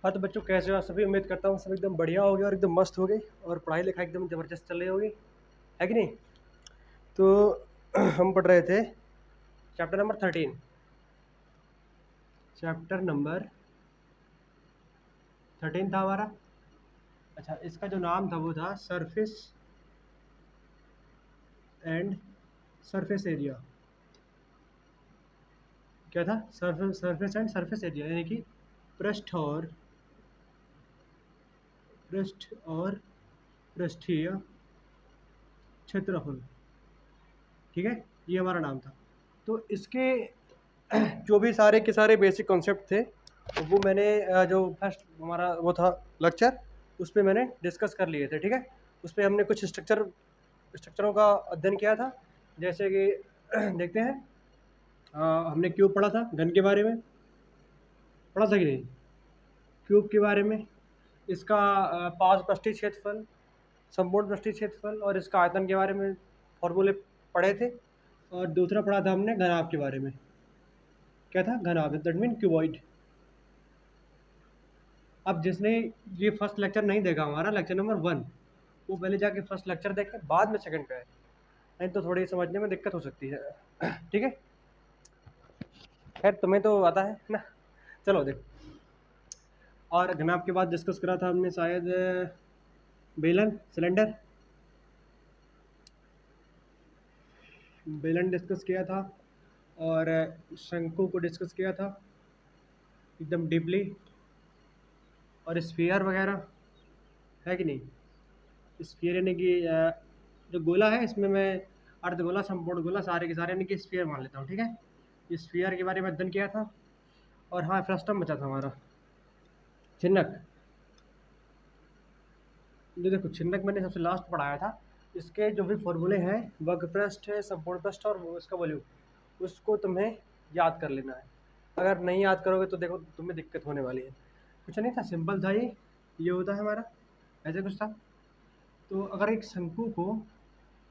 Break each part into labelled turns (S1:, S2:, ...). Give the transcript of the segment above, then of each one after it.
S1: हाँ तो बच्चों कैसे हो आप सभी। उम्मीद करता हूँ सब एकदम बढ़िया हो गए और एकदम मस्त हो गए और पढ़ाई लिखाई एकदम ज़बरदस्त चल रही होगी, है कि नहीं। तो हम पढ़ रहे थे चैप्टर नंबर 13। चैप्टर नंबर 13 था हमारा। अच्छा, इसका जो नाम था वो था सरफेस एंड सरफेस एरिया। क्या था? सरफेस एंड सरफेस एरिया, यानी कि पृष्ठ और पृष्ठीय क्षेत्रफल। ठीक है, ये हमारा नाम था। तो इसके जो भी सारे के सारे बेसिक कॉन्सेप्ट थे वो मैंने जो फर्स्ट हमारा वो था लेक्चर, उस पर मैंने डिस्कस कर लिए थे। ठीक है, उस पर हमने कुछ स्ट्रक्चरों का अध्ययन किया था। जैसे कि देखते हैं, हमने क्यूब पढ़ा था, घन के बारे में पढ़ा था कि नहीं, क्यूब के बारे में, इसका पाँच पृष्ठीय क्षेत्रफल, संपूर्ण पृष्ठीय क्षेत्रफल और इसका आयतन के बारे में फॉर्मूले पढ़े थे। और दूसरा पढ़ा था हमने घनाभ के बारे में। क्या था? घनाभ, दैट मीन क्यूबॉइड। अब जिसने ये फर्स्ट लेक्चर नहीं देखा, हमारा लेक्चर नंबर 1, वो पहले जाके फर्स्ट लेक्चर देखे बाद में सेकंड पे आए, नहीं तो थोड़ी समझने में दिक्कत हो सकती है। ठीक है, खैर तुम्हें तो आता है ना। चलो देख, और घनाभ के बाद डिस्कस करा था हमने शायद बेलन, सिलेंडर, बेलन डिस्कस किया था, और शंकु को डिस्कस किया था एकदम डीपली, और स्फीयर वगैरह, है कि नहीं। स्फीयर यानी कि जो गोला है, इसमें मैं अर्धगोला, संपूर्ण गोला, सारे के सारे यानी कि स्फीयर मान लेता हूँ। ठीक है, स्फीयर के बारे में अध्ययन किया था। और हाँ, फ्रस्टम बचा था हमारा, छिन्नक। जो देखो, छिन्नक मैंने सबसे लास्ट पढ़ाया था। इसके जो भी फॉर्मूले हैं, वर्ग पृष्ठ है, संपूर्ण पृष्ठ और उसका वॉल्यूम, उसको तुम्हें याद कर लेना है। अगर नहीं याद करोगे तो देखो तुम्हें दिक्कत होने वाली है। कुछ नहीं था, सिंपल था ये होता है हमारा, ऐसे कुछ था। तो अगर एक शंकु को,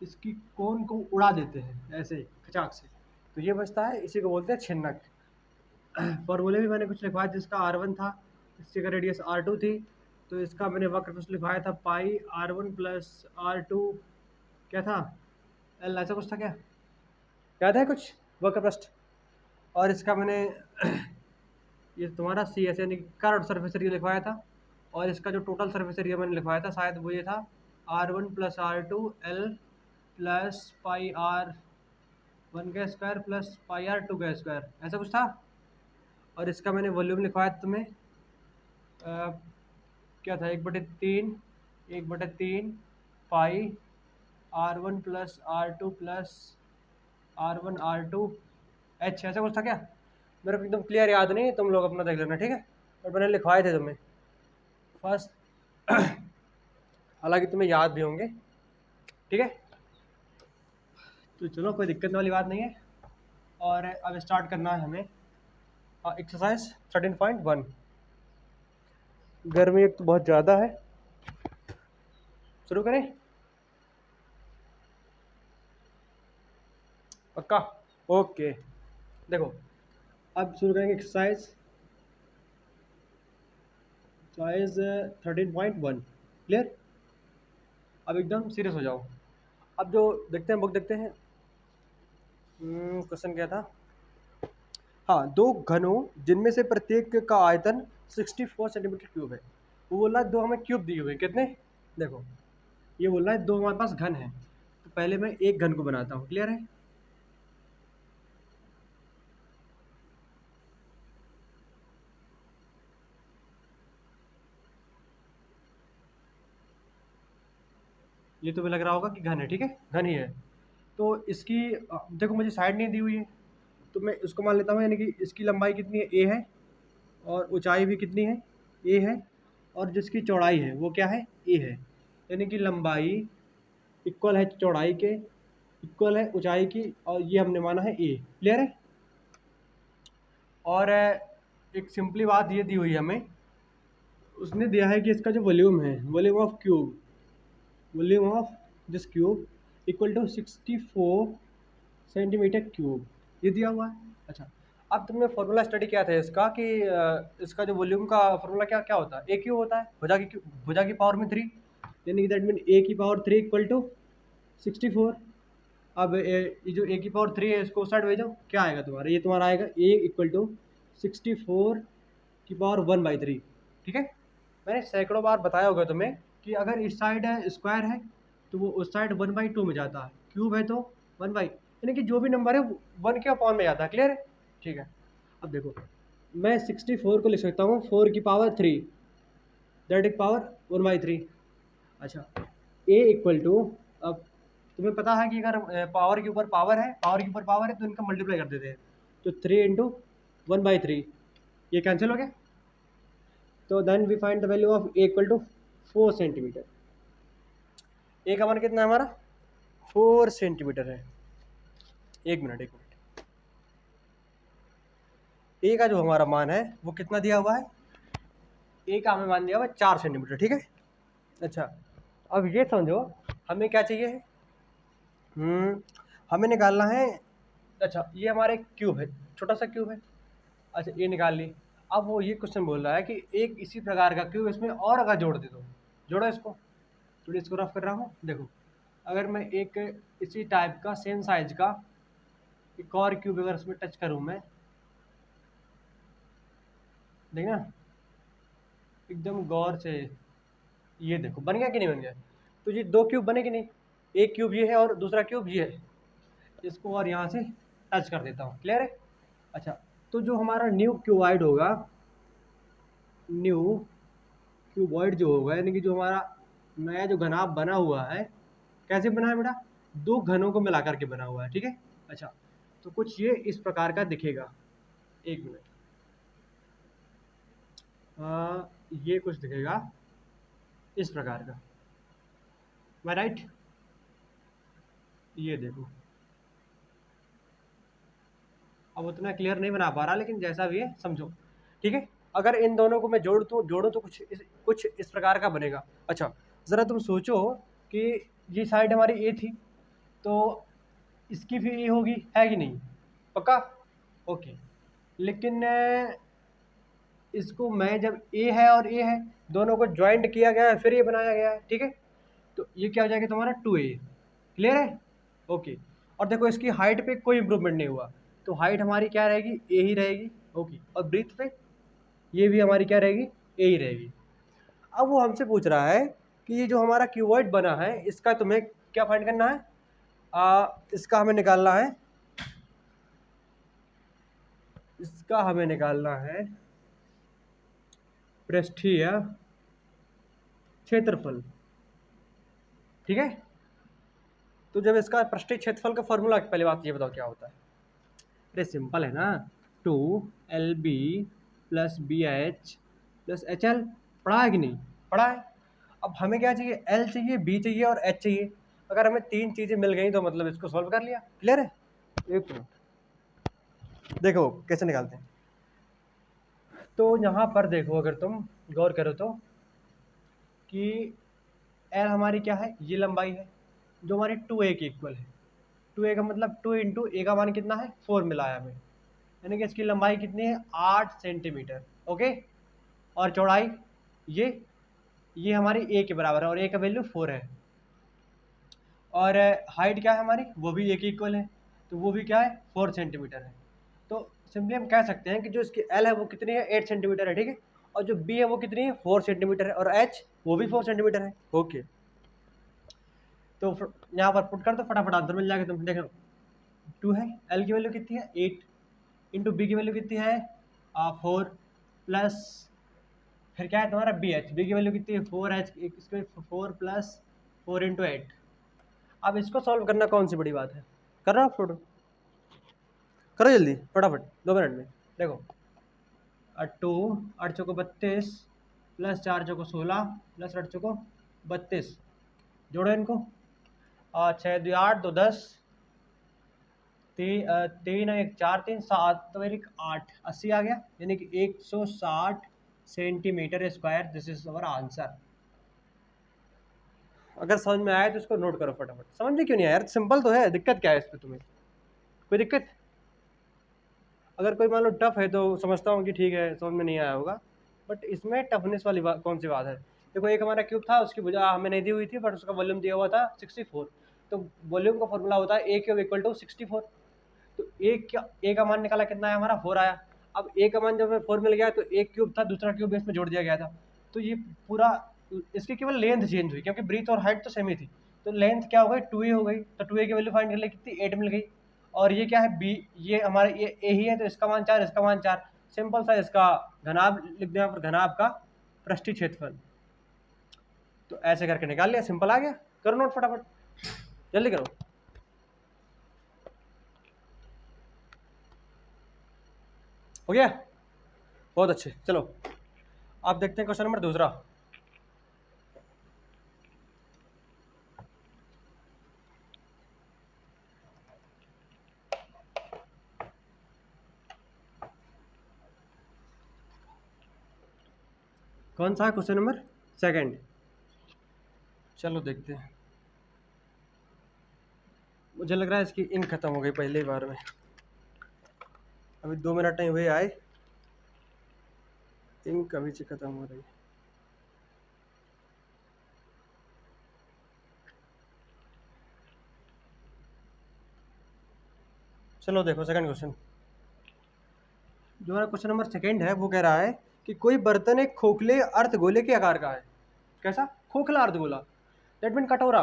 S1: इसकी कोन को उड़ा देते हैं ऐसे खचाक से, तो ये बचता है, इसी को बोलते हैं छिन्नक। फॉर्मूले भी मैंने कुछ लिखवाया, जिसका R1 था, इसकी का रेडियस R2 थी, तो इसका मैंने वक्र कुछ लिखवाया था पाई R1 प्लस R2, क्या था, एल, ऐसा कुछ था क्या, याद है कुछ, वक्र पृष्ठ। और इसका मैंने ये तुम्हारा सी एस यानी कर्व सरफेस एरिया लिखवाया था। और इसका जो टोटल सरफेस एरिया मैंने लिखवाया था, शायद वो ये था R1 plus R2 L plus pi R1 का स्क्वायर प्लस पाई R2 का स्क्वायर, ऐसा कुछ था। और इसका मैंने वॉल्यूम लिखवाया था तुम्हें, क्या था, 1/3, 1/3 पाई R1 plus R2 plus R1 R2 H, ऐसा कुछ था क्या। मेरे को एकदम क्लियर याद नहीं, तुम लोग अपना देख लेना। ठीक है, और मैंने लिखवाए थे तुम्हें फर्स्ट, हालांकि तुम्हें याद भी होंगे। ठीक है, तो चलो, कोई दिक्कत वाली बात नहीं है। और अब स्टार्ट करना है हमें एक्सरसाइज 13.1। गर्मी एक तो बहुत ज़्यादा है, शुरू करें? पक्का? ओके, देखो अब शुरू करेंगे एक्सरसाइज 13.1। क्लियर? अब एकदम सीरियस हो जाओ। अब जो देखते हैं, बुक देखते हैं। क्वेश्चन क्या था? हाँ, दो घनों जिनमें से प्रत्येक का आयतन 64 सेंटीमीटर क्यूब है। वो बोल रहा है दो हमें क्यूब दिए हुए, कितने, देखो ये बोल रहा है दो हमारे पास घन है। तो पहले मैं एक घन को बनाता हूँ। क्लियर है? ये तो लग रहा होगा कि घन है। ठीक है, घन ही है। तो इसकी देखो, मुझे साइड नहीं दी हुई है, तो मैं इसको मान लेता हूँ, यानी कि इसकी लंबाई कितनी है, ए है, और ऊंचाई भी कितनी है, ए है, और जिसकी चौड़ाई है वो क्या है, ए है। यानी कि लंबाई इक्वल है चौड़ाई के, इक्वल है ऊंचाई की, और ये हमने माना है ए। क्लियर है? और एक सिंपली बात ये दी हुई है हमें, उसने दिया है कि इसका जो वॉल्यूम है, volume of cube, volume of this cube equal to 64 centimetre cube, ये दिया हुआ है। अच्छा, अब तुमने फॉर्मूला स्टडी किया था इसका कि इसका जो वॉल्यूम का फॉर्मूला क्या क्या होता है, ए क्यू होता है, भुजा की पावर में 3, यानी कि दैट मीन ए की पावर 3 इक्वल टू 64। अब ये जो ए की पावर 3 है इसको उस साइड भेजो, क्या आएगा तुम्हारा, ये तुम्हारा आएगा ए इक्वल टू 64 की पावर 1/3। ठीक है, मैंने सैकड़ों बार बताया होगा तुम्हें कि अगर इस साइड है स्क्वायर है तो वो उस साइड 1/2 में जाता है, क्यूब है तो 1/, यानी कि जो भी नंबर है 1 के अपॉन में जाता है। क्लियर है? ठीक है, अब देखो मैं 64 को लिख सकता हूँ 4 की पावर 3, दैट इज पावर 1/3। अच्छा, ए इक्वल टू, अब तुम्हें पता है कि अगर पावर के ऊपर पावर है तो इनका मल्टीप्लाई कर देते हैं, तो 3 इंटू 1/3, ये कैंसिल हो गया। तो then we find the value of A equal to 4 centimetre. A का मान कितना है हमारा, 4 सेंटीमीटर है। एक मिनट ए का जो हमारा मान है वो कितना दिया हुआ है, ए का हमें मान दिया हुआ है 4 सेंटीमीटर। ठीक है, अच्छा अब ये समझो हमें क्या चाहिए है, हमें निकालना है, अच्छा ये हमारा एक क्यूब है, छोटा सा क्यूब है। अच्छा ये निकाल ली। अब वो ये क्वेश्चन बोल रहा है कि एक इसी प्रकार का क्यूब इसमें और अगर जोड़ दे दो, जोड़ो इसको, थोड़ी इसको रफ कर रहा हूँ। देखो अगर मैं एक इसी टाइप का सेम साइज का एक और क्यूब अगर इसमें टच करूँ मैं, देखना एकदम गौर से, ये देखो बन गया कि नहीं बन गया। तो ये दो क्यूब बने कि नहीं, एक क्यूब ये है और दूसरा क्यूब ये है, इसको और यहाँ से टच कर देता हूँ। क्लियर है? अच्छा तो जो हमारा न्यू क्यूबॉइड होगा, न्यू क्यूबॉइड जो होगा, यानी कि जो हमारा नया जो घनाभ बना हुआ है, कैसे बना है बेटा, दो घनों को मिला करके बना हुआ है। ठीक है, अच्छा तो कुछ ये इस प्रकार का दिखेगा, एक मिनट, ये कुछ दिखेगा इस प्रकार का, मैं राइट, ये देखो, अब उतना क्लियर नहीं बना पा रहा लेकिन जैसा भी है समझो। ठीक है, अगर इन दोनों को मैं जोड़ूँ तो कुछ इस प्रकार का बनेगा। अच्छा ज़रा तुम सोचो कि ये साइड हमारी ए थी तो इसकी भी ए होगी, है कि नहीं, पक्का? ओके, लेकिन इसको मैं जब ए है और ए है दोनों को ज्वाइंट किया गया है फिर ये बनाया गया है। ठीक है, तो ये क्या हो जाएगा तुम्हारा 2a। क्लियर है? ओके, और देखो इसकी हाइट पे कोई इम्प्रूवमेंट नहीं हुआ, तो हाइट हमारी क्या रहेगी, ए ही रहेगी। ओके, और ब्रीथ पे ये भी हमारी क्या रहेगी, ए ही रहेगी। अब वो हमसे पूछ रहा है कि ये जो हमारा क्यूबॉइड बना है इसका तुम्हें क्या फाइंड करना है, इसका हमें निकालना है, इसका हमें निकालना है पृष्ठीय क्षेत्रफल। ठीक है, तो जब इसका पृष्ठीय क्षेत्रफल का फॉर्मूला, पहले बात ये बताओ क्या होता है। अरे सिंपल है ना, 2LB plus BH plus HL, पढ़ा है कि नहीं पढ़ा है? अब हमें क्या चाहिए, L चाहिए, B चाहिए और H चाहिए। अगर हमें तीन चीज़ें मिल गई तो मतलब इसको सॉल्व कर लिया। क्लियर है? एक मिनट देखो कैसे निकालते हैं। तो यहाँ पर देखो अगर तुम गौर करो तो कि L हमारी क्या है, ये लंबाई है जो हमारी 2a की इक्वल है। 2a का मतलब 2 इंटू ए का मान कितना है, 4 मिला है हमें, यानी कि इसकी लंबाई कितनी है, 8 सेंटीमीटर। ओके, और चौड़ाई ये हमारी ए के बराबर है और ए का वैल्यू 4 है, और हाइट क्या है हमारी, वो भी ए की इक्वल है, तो वो भी क्या है 4 सेंटीमीटर है। तो सिंपली हम कह सकते हैं कि जो इसकी एल है वो कितनी है, 8 सेंटीमीटर है। ठीक है, और जो बी है वो कितनी है, 4 सेंटीमीटर है, और एच वो भी 4 सेंटीमीटर है। ओके, तो यहाँ पर पुट कर दो, फटाफट आंसर मिल जाएगा। तुम देखो 2 है, एल की वैल्यू कितनी है 8, इंटू बी की वैल्यू कितनी है 4, प्लस फिर क्या है तुम्हारा बी की वैल्यू कितनी है 4h, इसके 4 प्लस 4 इंटू 8। अब इसको सॉल्व करना कौन सी बड़ी बात है, कर रहा हूँ, करो जल्दी फटाफट 2 मिनट में। देखो 2 8 चौको 32 प्लस 4 चौको 16 प्लस 8 चौको 32, जोड़ो इनको, 6 2 8 2 10, 3 1 4 3 7 तो 1 8, 80 आ गया, यानी कि 160 centimetre square. This is our answer. अगर समझ में आया तो इसको नोट करो फटाफट। समझ में क्यों नहीं आया यार, सिंपल तो है, दिक्कत क्या है इस पर तुम्हें, कोई दिक्कत? अगर कोई मान लो टफ है तो समझता हूँ कि ठीक है, समझ में नहीं आया होगा, बट इसमें टफनेस वाली बात कौन सी बात है। देखो एक हमारा क्यूब था, उसकी भुजा हमें नहीं दी हुई थी, बट उसका वॉल्यूम दिया हुआ था 64। तो वॉल्यूम का फॉर्मूला होता है ए क्यूब इक्वल टू 64। तो ए का मान निकाला, कितना है हमारा 4 आया। अब ए का मान जब हमें 4 मिल गया तो एक क्यूब था, दूसरा क्यूब इसमें जोड़ दिया गया था। तो ये पूरा, इसकी केवल लेंथ चेंज हुई, क्योंकि ब्रीथ और हाइट तो सेम ही थी। तो लेंथ क्या हो गई, 2a हो गई। तो 2a की वैल्यू फाइंड कर ले, कितनी 8 मिल गई। और ये क्या है, बी, ये हमारे ये ए ही है, तो इसका मान 4, इसका मान 4। सिंपल सा इसका घनाभ लिख दिया पर घनाभ का पृष्ठीय क्षेत्रफल। तो ऐसे करके निकाल लिया, सिंपल आ गया। करो नोट फटाफट, जल्दी करो। हो गया, बहुत अच्छे। चलो आप देखते हैं क्वेश्चन नंबर दूसरा। कौन सा है क्वेश्चन नंबर सेकंड। चलो देखते हैं। मुझे लग रहा है इसकी इंक खत्म हो गई पहले ही बार में। अभी 2 मिनट नहीं हुए आए, इंक अभी से खत्म हो रही है। चलो देखो सेकंड क्वेश्चन। जो हमारा क्वेश्चन नंबर सेकंड है वो कह रहा है कि कोई बर्तन एक खोखले अर्धगोले के आकार का है। कैसा, खोखला अर्धगोला, दैट मीन कटोरा।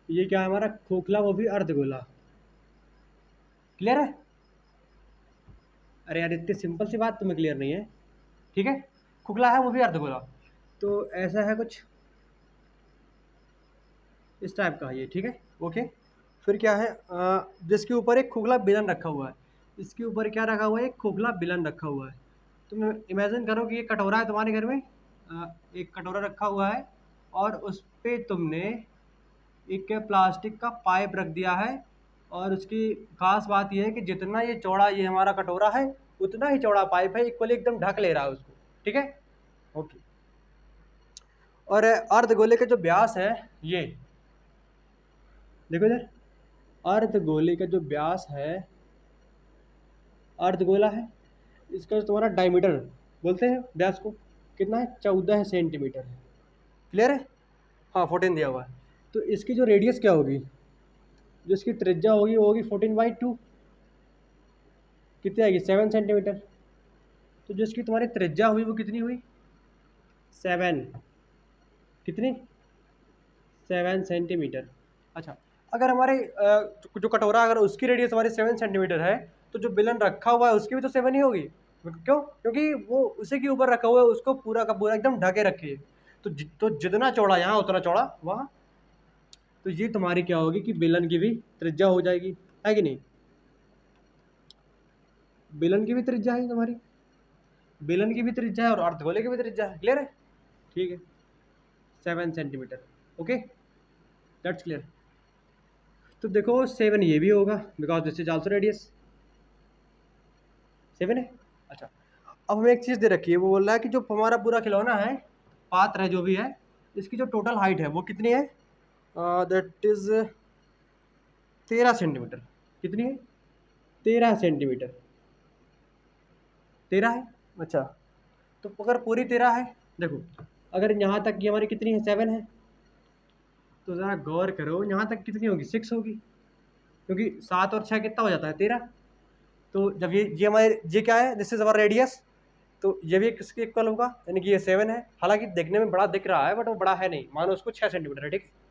S1: ये क्या है हमारा, खोखला वो भी अर्धगोला। क्लियर है। अरे यार इतनी सिंपल सी बात तुम्हें क्लियर नहीं है, ठीक है। खोखला है वो भी अर्धगोला, तो ऐसा है कुछ इस टाइप का ये, ठीक है, ओके। फिर क्या है, जिसके ऊपर एक खोखला बेलन रखा हुआ है। इसके ऊपर क्या रखा हुआ है, एक खोखला बेलन रखा हुआ है। तुम इमेजिन करो कि ये कटोरा है तुम्हारे घर में, एक कटोरा रखा हुआ है और उस पर तुमने एक प्लास्टिक का पाइप रख दिया है। और उसकी खास बात यह है कि जितना ये चौड़ा ये हमारा कटोरा है, उतना ही चौड़ा पाइप है, इक्वली एकदम ढक ले रहा है उसको, ठीक है, ओके। और अर्धगोले का जो व्यास है, ये देखो इधर, अर्धगोले का जो व्यास है, अर्धगोला है, इसका जो तुम्हारा डायमीटर बोलते हैं व्यास को, कितना है, 14 सेंटीमीटर है। क्लियर है, हाँ 14 दिया हुआ है। तो इसकी जो रेडियस क्या होगी, जो इसकी त्रिज्या होगी वो होगी 14/2, कितनी आएगी, 7 सेंटीमीटर। तो जो इसकी तुम्हारी त्रिज्या हुई वो कितनी हुई, 7, कितनी, 7 सेंटीमीटर। अच्छा, अगर हमारे जो कटोरा अगर उसकी रेडियस हमारी 7 सेंटीमीटर है, तो जो बेलन रखा हुआ है उसकी भी तो 7 ही होगी। क्यों, क्योंकि वो उसी के ऊपर रखा हुआ है, उसको पूरा का पूरा एकदम ढके रखे है। तो जितना चौड़ा यहाँ उतना चौड़ा वहाँ। तो ये तुम्हारी क्या होगी कि बेलन की भी त्रिज्या हो जाएगी, है कि नहीं। बेलन की भी त्रिज्या है तुम्हारी, बेलन की भी त्रिज्या है और अर्धगोले की भी त्रिज्या है। क्लियर है, ठीक है, 7 सेंटीमीटर, ओके, दैट्स क्लियर। तो देखो 7 ये भी होगा, because this is also radius 7 है। अच्छा, अब हमें एक चीज़ दे रखी है, वो बोल रहा है कि जो हमारा पूरा खिलौना है, पात्र है जो भी है, इसकी जो टोटल हाइट है वो कितनी है, दैट इज 13 सेंटीमीटर। कितनी है, 13 सेंटीमीटर, 13 है। अच्छा, तो अगर पूरी 13 है, देखो अगर यहाँ तक की हमारी कितनी है, 7 है, तो ज़रा गौर करो यहाँ तक कितनी होगी, 6 होगी, क्योंकि 7 और 6 कितना हो जाता है, 13। तो जब ये हमारे, ये क्या है, दिस इज अवर रेडियस, तो ये भी किसके इक्वल होगा, यानी कि ये 7 है। हालांकि देखने में बड़ा दिख रहा है बट वो बड़ा है नहीं, मानो उसको 6 सेंटीमीटर है, ठीक है।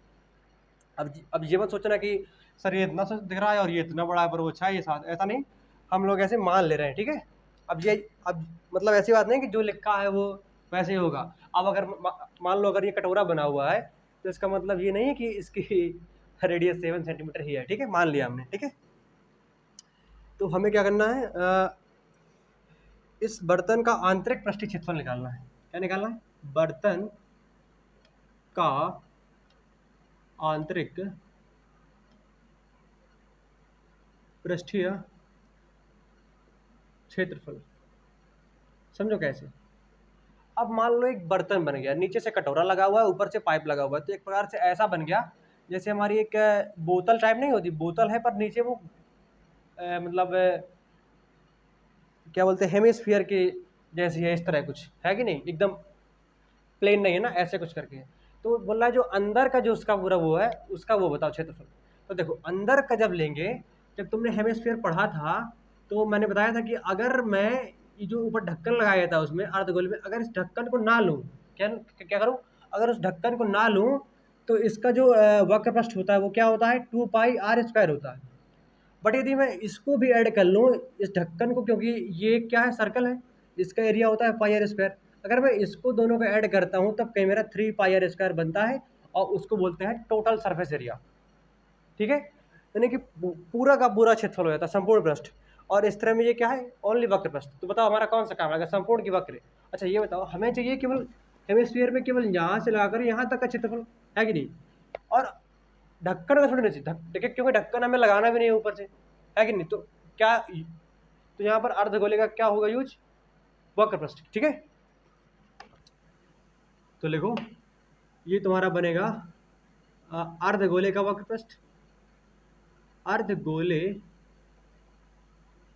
S1: अब ये मत सोचना कि सर ये इतना सा दिख रहा है और ये इतना बड़ा है पर वो 6 ये 7, ऐसा नहीं, हम लोग ऐसे मान ले रहे हैं, ठीक है। अब मतलब ऐसी बात नहीं कि जो लिखा है वो वैसे ही होगा। अब अगर मान लो अगर ये कटोरा बना हुआ है, तो इसका मतलब ये नहीं है कि इसकी रेडियस 7 सेंटीमीटर ही है, ठीक है, मान लिया हमने, ठीक है। तो हमें क्या करना है, इस बर्तन का आंतरिक पृष्ठीय क्षेत्रफल निकालना है। क्या निकालना है, बर्तन का आंतरिक पृष्ठीय क्षेत्रफल। समझो कैसे। अब मान लो एक बर्तन बन गया, नीचे से कटोरा लगा हुआ है, ऊपर से पाइप लगा हुआ है, तो एक प्रकार से ऐसा बन गया जैसे हमारी एक बोतल टाइप नहीं होती, बोतल है पर नीचे वो मतलब क्या बोलते हैं, हेमिस्फीयर की जैसी है, इस तरह कुछ है कि नहीं, एकदम प्लेन नहीं है ना, ऐसे कुछ करके है। तो बोल रहा है जो अंदर का जो उसका पूरा वो है, उसका वो बताओ क्षेत्रफल। तो देखो अंदर का जब लेंगे, जब तुमने हेमिस्फीयर पढ़ा था तो मैंने बताया था कि अगर मैं ये जो ऊपर ढक्कन लगाया था उसमें अर्धगोले में, अगर इस ढक्कन को ना लूँ, क्या क्या करूँ, अगर उस ढक्कन को ना लूँ तो इसका जो वक्र पृष्ठ होता है वो क्या होता है, 2πr² होता है। बट यदि मैं इसको भी ऐड कर लूँ इस ढक्कन को, क्योंकि ये क्या है, सर्कल है, इसका एरिया होता है πr², अगर मैं इसको दोनों को ऐड करता हूँ तब कहीं मेरा 3πr² बनता है, और उसको बोलते हैं टोटल सरफेस एरिया। ठीक है, यानी कि पूरा का पूरा क्षेत्रफल हो जाता है, संपूर्ण पृष्ठ। और इस तरह में ये क्या है, ओनली वक्र पृष्ठ। तो बताओ हमारा कौन सा काम है, अगर संपूर्ण की वक्र है। अच्छा ये बताओ, हमें चाहिए केवल हेमिस्फीयर में केवल यहाँ से लगाकर यहाँ तक का क्षेत्रफल, है कि नहीं। और ढक्कन का थोड़ी नहीं चाहिए, देखिए क्योंकि ढक्कन हमें लगाना भी नहीं है ऊपर से, है कि नहीं। तो क्या, तो यहाँ पर अर्धगोले का क्या होगा यूज, वक्र पृष्ठ। ठीक है, तो लिखो ये तुम्हारा बनेगा अर्धगोले का वक्र पृष्ठ, अर्धगोले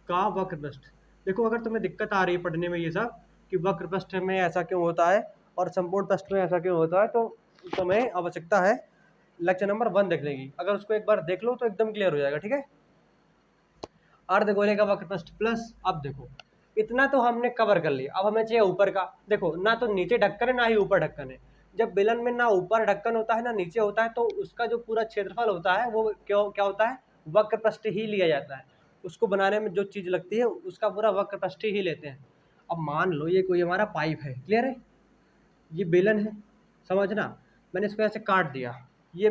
S1: का वक्र पृष्ठ। देखो अगर तुम्हें दिक्कत आ रही है पढ़ने में ये सब कि वक्र पृष्ठ में ऐसा क्यों होता है और संपूर्ण पृष्ठ में ऐसा क्यों होता है, तो तुम्हें आवश्यकता है लेक्चर नंबर 1 देखने की। अगर उसको एक बार देख लो तो एकदम क्लियर हो जाएगा। ठीक है, अर्धगोले का वक्र पृष्ठ प्लस, अब देखो इतना तो हमने कवर कर लिया, अब हमें चाहिए ऊपर का। देखो ना तो नीचे ढक्कन है ना ही ऊपर ढक्कन है। जब बेलन में ना ऊपर ढक्कन होता है ना नीचे होता है, तो उसका जो पूरा क्षेत्रफल होता है वो क्यों क्या होता है, वक्र पृष्ठ ही लिया जाता है। उसको बनाने में जो चीज़ लगती है उसका पूरा वक्र पृष्ठ ही लेते हैं। अब मान लो ये कोई हमारा पाइप है, क्लियर है, ये बेलन है, समझना, मैंने इसको ऐसे काट दिया, ये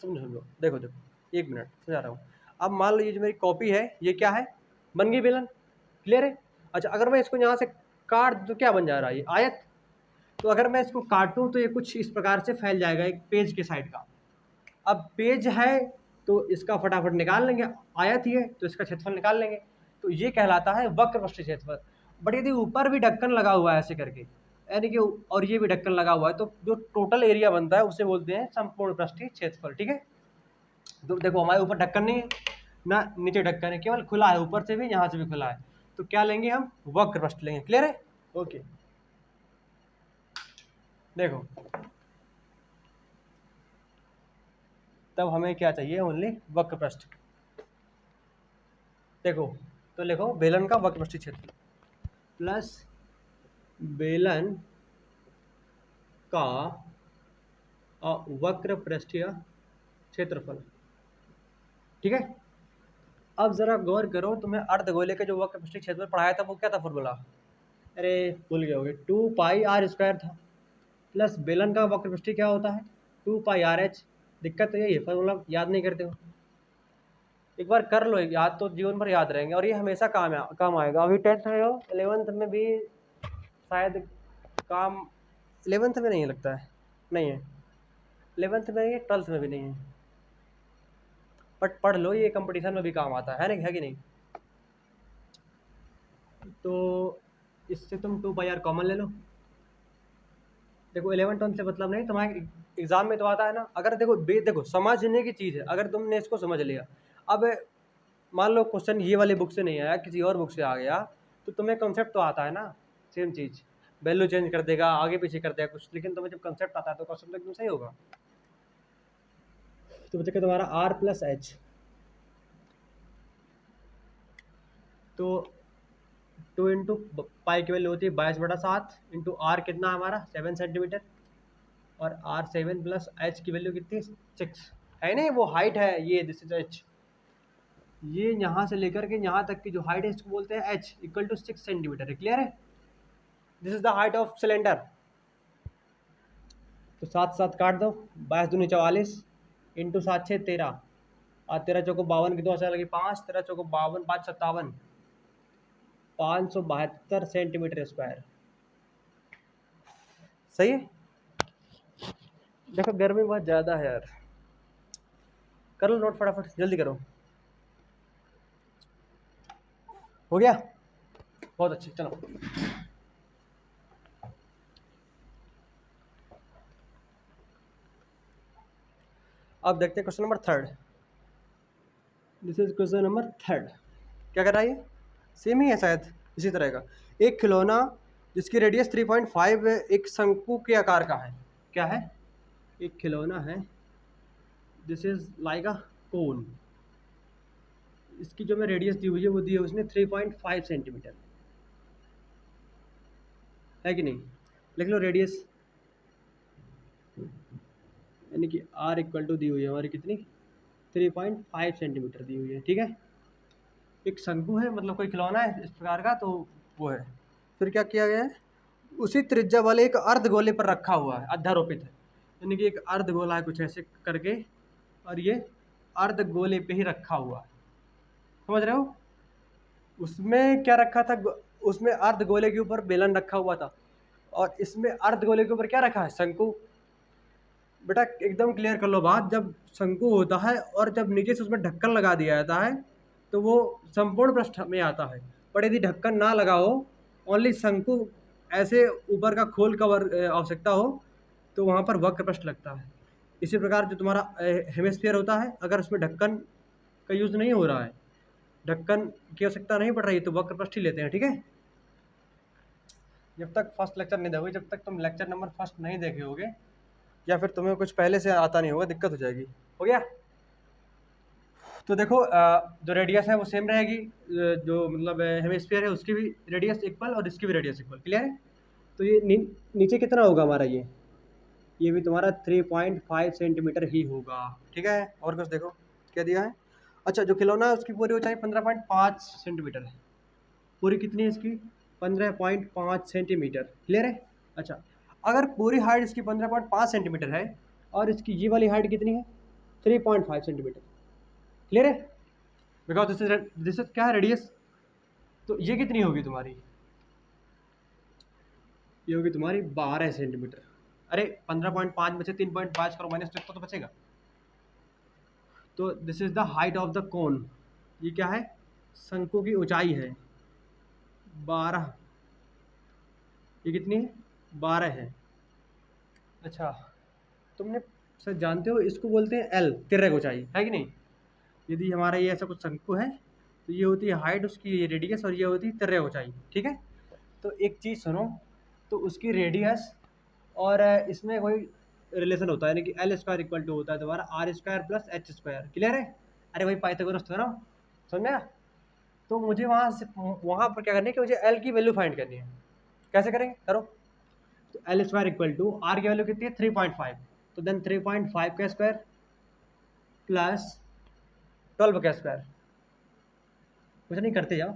S1: समझ लो, देखो देखो एक मिनट समझा रहा हूँ। अब मान लो ये जो मेरी कॉपी है ये क्या है, बन गई बेलन, क्लियर है। अच्छा अगर मैं इसको यहाँ से काट दूँ तो क्या बन जा रहा है, ये आयत। तो अगर मैं इसको काटूँ तो ये कुछ इस प्रकार से फैल जाएगा एक पेज के साइड का। अब पेज है तो इसका फटाफट निकाल लेंगे, आयत ही है तो इसका क्षेत्रफल निकाल लेंगे। तो ये कहलाता है वक्र पृष्ठ क्षेत्रफल। बट यदि ऊपर भी ढक्कन लगा हुआ है ऐसे करके, यानी कि और ये भी ढक्कन लगा हुआ है, तो जो टोटल एरिया बनता है उसे बोलते हैं संपूर्ण पृष्ठीय क्षेत्रफल। ठीक है, तो देखो हमारे ऊपर ढक्कन नहीं है ना नीचे ढक्कन है, केवल खुला है, ऊपर से भी यहाँ से भी खुला है, तो क्या लेंगे हम, वक्र पृष्ठ लेंगे। क्लियर है, ओके। देखो तब हमें क्या चाहिए, ओनली वक्र पृष्ठ। देखो तो लिखो बेलन का वक्र पृष्ठीय क्षेत्रफल प्लस बेलन का वक्र पृष्ठीय क्षेत्रफल। ठीक है, अब जरा गौर करो, तुम्हें अर्धगोले के जो वक्र पृष्ठीय क्षेत्रफल पढ़ाया था वो क्या था फॉर्मूला, अरे भूल गए होगे, 2πr² था, प्लस बेलन का वक्र पृष्ठीय क्या होता है, 2πrh। दिक्कत तो यही है, फॉर्मूला याद नहीं करते हो, एक बार कर लो, याद तो जीवन भर याद रहेंगे और ये हमेशा काम आएगा। अभी 10th में हो, 11th में भी शायद काम, 11th में नहीं लगता है, नहीं है 11th में, ये 12th में भी नहीं है, बट पढ़ लो, ये कंपटीशन में भी काम आता है ना, है कि नहीं। तो इससे तुम 2πr कॉमन ले लो। देखो 11 12 से मतलब नहीं, तुम्हारे एग्जाम में तो आता है ना। अगर देखो देखो समझने की चीज़ है, अगर तुमने इसको समझ लिया, अब मान लो क्वेश्चन ये वाली बुक से नहीं आया, किसी और बुक से आ गया, तो तुम्हें कंसेप्ट तो आता है ना, सेम चीज़, वैल्यू चेंज कर देगा, आगे पीछे कर देगा कुछ, लेकिन तुम्हें जब कंसेप्ट आता है तो क्वेश्चन तो एकदम सही होगा। तो बच्चे तुम्हारा r+h, तो 2 इंटू पाई की वैल्यू होती है 22/7 इंटू आर कितना हमारा 7 सेंटीमीटर, और r7 प्लस h की वैल्यू कितनी 6 है नहीं, वो हाइट है ये, दिस इज h। ये यहाँ से लेकर के यहाँ तक की जो हाइट है इसको बोलते हैं h इक्वल टू 6 सेंटीमीटर है। क्लियर है, this is the height of cylinder. तो 7 7 काट दो, 22 दूनी 44 इंटू 7 6 13, और 13 चौको 52 की 2 अच्छा लगी 5, 13 चौको 52 5 57, 572 सेंटीमीटर स्क्वायर। सही है। देखो गर्मी बहुत ज़्यादा है यार, कर लो नोट फटाफट, जल्दी करो। हो गया, बहुत अच्छे, चलो अब देखते हैं question number 3। This is question number 3। क्या कर रहा है ये? सेम ही है शायद, इसी तरह का एक खिलौना जिसकी रेडियस 3.5 एक शंकु के आकार का है। क्या है? एक खिलौना है, दिस इज लाइक अ कोन। इसकी जो मैं रेडियस दी हुई है वो दी है उसने 3.5 सेंटीमीटर, है कि नहीं? लिख लो रेडियस, यानी कि आर इक्वल टू दी हुई है हमारी कितनी, 3.5 सेंटीमीटर दी हुई है। ठीक है, एक शंकु है, मतलब कोई खिलौना है इस प्रकार का, तो वो है। फिर क्या किया गया है, उसी त्रिज्या वाले एक अर्धगोले पर रखा हुआ है, अध्यारोपित है, यानी कि एक अर्धगोला है कुछ ऐसे करके, और ये अर्धगोले पे ही रखा हुआ है, समझ रहे हो? उसमें क्या रखा था, उसमें अर्धगोले के ऊपर बेलन रखा हुआ था, और इसमें अर्धगोले के ऊपर क्या रखा है, शंकु। बेटा एकदम क्लियर कर लो बात, जब शंकु होता है और जब नीचे से उसमें ढक्कन लगा दिया जाता है तो वो संपूर्ण पृष्ठ में आता है। पर यदि ढक्कन ना लगा हो, ओनली शंकु ऐसे ऊपर का खोल कवर आवश्यकता हो, तो वहाँ पर वक्र पृष्ठ लगता है। इसी प्रकार जो तुम्हारा हेमिस्फीयर होता है, अगर उसमें ढक्कन का यूज़ नहीं हो रहा है, ढक्कन की आवश्यकता नहीं पड़ रही है, तो वक्र पृष्ठ ही लेते हैं। ठीक है, जब तक फर्स्ट लेक्चर नहीं देखोगे, जब तक तुम लेक्चर नंबर फर्स्ट नहीं देखे होगे, या फिर तुम्हें कुछ पहले से आता नहीं होगा, दिक्कत हो जाएगी। हो गया? तो देखो जो रेडियस है वो सेम रहेगी, जो मतलब हेमिस्फीयर है उसकी भी रेडियस इक्वल और इसकी भी रेडियस इक्वल। क्लियर है? तो ये नीचे कितना होगा हमारा, ये भी तुम्हारा 3.5 सेंटीमीटर ही होगा। ठीक है, और कुछ देखो क्या दिया है। अच्छा, जो खिलौना है उसकी पूरी ऊंचाई 15.5 सेंटीमीटर है। पूरी कितनी है इसकी? 15.5 सेंटीमीटर। क्लियर है? अच्छा, अगर पूरी हाइट इसकी 15.5 सेंटीमीटर है और इसकी ये वाली हाइट कितनी है, 3.5 सेंटीमीटर। क्लियर है? बिकॉज दिस इज क्या है, रेडियस। तो ये कितनी होगी तुम्हारी, ये होगी तुम्हारी 12 सेंटीमीटर। अरे 15.5 में से 3.5 करो माइनस, तो बचेगा। तो this is the height of the cone. ये क्या है, शंकु की ऊंचाई है 12। ये कितनी है, 12 है। अच्छा, तुमने सर जानते हो इसको बोलते हैं एल, तिर्यक ऊंचाई, है कि नहीं? यदि हमारा ये ऐसा कुछ शंकु है तो ये होती है हाइट उसकी, रेडियस, और ये होती है तिर्यक ऊंचाई। ठीक है, तो एक चीज़ सुनो, तो उसकी रेडियस और इसमें कोई रिलेशन होता है, यानी कि एल स्क्वायर इक्वल टू होता है तुम्हारा r square plus h square. Clear है? अरे भाई पाइथागोरस था ना, समझ गया? तो मुझे वहाँ पर क्या करनी है कि मुझे एल की वैल्यू फाइंड करनी है। कैसे करेंगे, करो। तो l square equal to r की वैल्यू कितनी है, 3.5, तो देन 3.5 का स्क्वायर प्लस 12 का स्क्वायर। कुछ नहीं करते जाओ,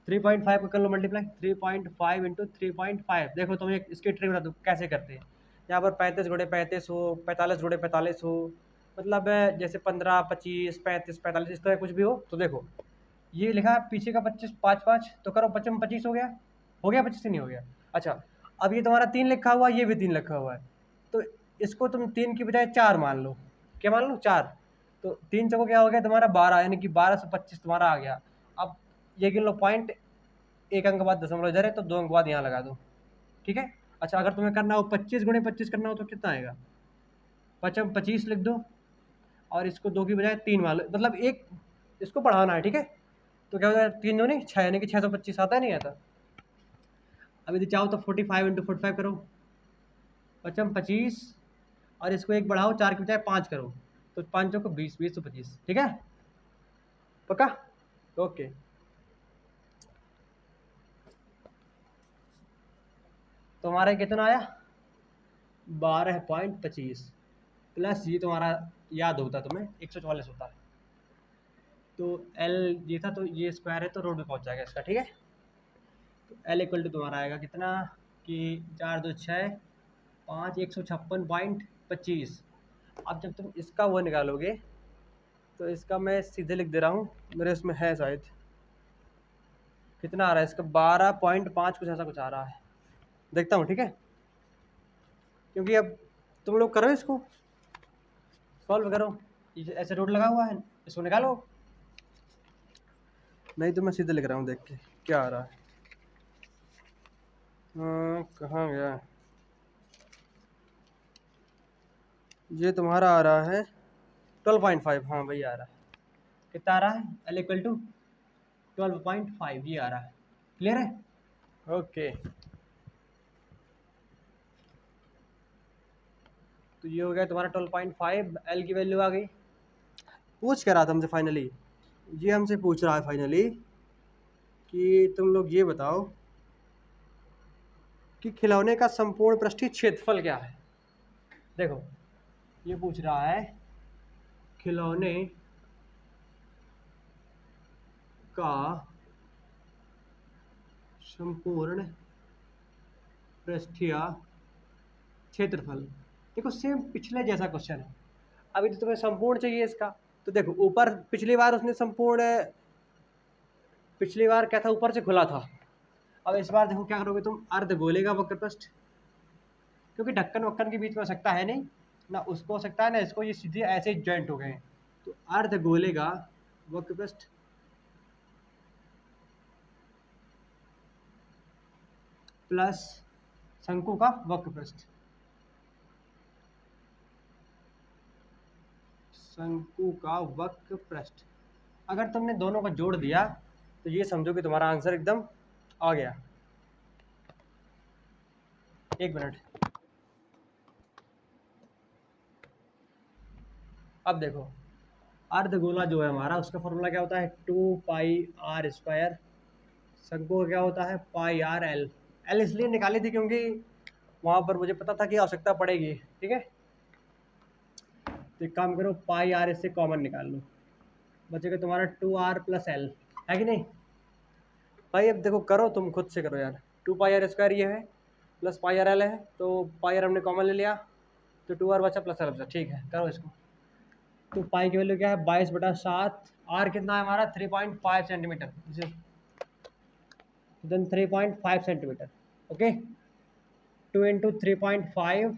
S1: 3.5 को कर लो मल्टीप्लाई, 3.5 इंटू 3.5। देखो तुम्हें इसकी ट्रिक बता दूँ कैसे करते हैं। यहाँ पर 35 गुणे 35 हो, 45 गुणे 45 हो, मतलब जैसे 15, 25, 35, 45 इस तरह कुछ भी हो। तो देखो ये लिखा है पीछे का 25, 5 5, तो करो 25 25 हो गया, 25 नहीं हो गया। अच्छा, अब ये तुम्हारा 3 लिखा हुआ है, ये भी 3 लिखा हुआ है, तो इसको तुम 3 की बजाय 4 मान लो। क्या मान लो, 4। तो 3 चौको क्या हो गया तुम्हारा 12, यानी कि 12 से 25 तुम्हारा आ गया। अब ये गिन लो पॉइंट, एक अंक बाद दशमलव इधर है, तो 2 अंक बाद यहाँ लगा दो। ठीक है? अच्छा, अगर तुम्हें करना हो 25 गुणे 25 करना हो तो कितना आएगा, 25 लिख दो, और इसको 2 की बजाय 3 मान लो, मतलब एक इसको बढ़ाना है। ठीक है, तो क्या हो जाएगा, 3 दूनी 6, यानी कि 625 आता है, नहीं आता? अब यदि चाहो तो 45 इंटू 45 करो, 25, और इसको एक बढ़ाओ, 4 की बजाय 5 करो, तो 5 को 20, 20 तो 25। ठीक है, पक्का? ओके। तो हमारा कितना आया, 12.25 प्लस ये तुम्हारा याद होता तुम्हें 144 होता है, तो एल ये था, तो ये स्क्वायर है तो रोड में पहुंच जाएगा इसका। ठीक है, तो एल इक्वल टू तुम्हारा आएगा कितना, कि 4 2 6 5, 156.25। अब जब तुम इसका वो निकालोगे, तो इसका मैं सीधे लिख दे रहा हूँ, मेरे इसमें है शायद, कितना आ रहा है इसका, 12.5 कुछ ऐसा कुछ आ रहा है, देखता हूँ। ठीक है, क्योंकि अब तुम लोग करो, इसको सॉल्व करो, ये ऐसे रोड लगा हुआ है, इसको निकालो। नहीं तो मैं सीधे लिख रहा हूँ, देख के क्या आ रहा है। कहाँ गया, ये तुम्हारा आ रहा है 12.5, हाँ वही आ रहा है। कितना आ रहा है, एल इक्वल टू 12.5 ये आ रहा है। क्लियर है? ओके, तो ये हो गया तुम्हारा 12.5। एल की वैल्यू आ गई। पूछ क्या रहा था हमसे फाइनली, ये हमसे पूछ रहा है फाइनली कि तुम लोग ये बताओ कि खिलौने का संपूर्ण पृष्ठीय क्षेत्रफल क्या है। देखो ये पूछ रहा है खिलौने का संपूर्ण पृष्ठीय क्षेत्रफल। देखो सेम पिछले जैसा क्वेश्चन है, अभी तो तुम्हें संपूर्ण चाहिए इसका। तो देखो ऊपर पिछली बार उसने संपूर्ण, पिछली बार क्या था ऊपर से खुला था, अब इस बार देखो क्या करोगे तुम, अर्ध गोले का वक्र पृष्ठ, क्योंकि ढक्कन वक्कन के बीच में हो सकता है नहीं ना, उसको हो सकता है ना इसको, ये सीधे ऐसे ही ज्वाइंट हो गए हैं। तो अर्ध गोले का वक्र पृष्ठ प्लस शंकु का वक्र पृष्ठ, शंकु का वक्र पृष्ठ। अगर तुमने दोनों का जोड़ दिया तो ये समझो कि तुम्हारा आंसर एकदम आ गया। एक मिनट, अब देखो अर्धगोला जो है हमारा, उसका फॉर्मूला क्या होता है, 2 पाई r²। शंकु का क्या होता है, पाई आर एल। एल इसलिए निकाली थी क्योंकि वहां पर मुझे पता था कि आवश्यकता पड़ेगी। ठीक है, तो एक काम करो, पाई आर इससे कॉमन निकाल लो, बचेगा तुम्हारा 2r+l, है कि नहीं भाई। अब देखो करो, तुम खुद से करो यार। 2 पाई r² ये है, प्लस पाई आर एल है, तो पाई आर हमने कॉमन ले लिया, तो 2r बचा प्लस एल बचा। ठीक है, करो इसको। तो पाई की वैल्यू क्या है, 22/7। आर कितना है हमारा, 3.5 centimetre, then 3.5 centimetre. Okay, 2 into 3.5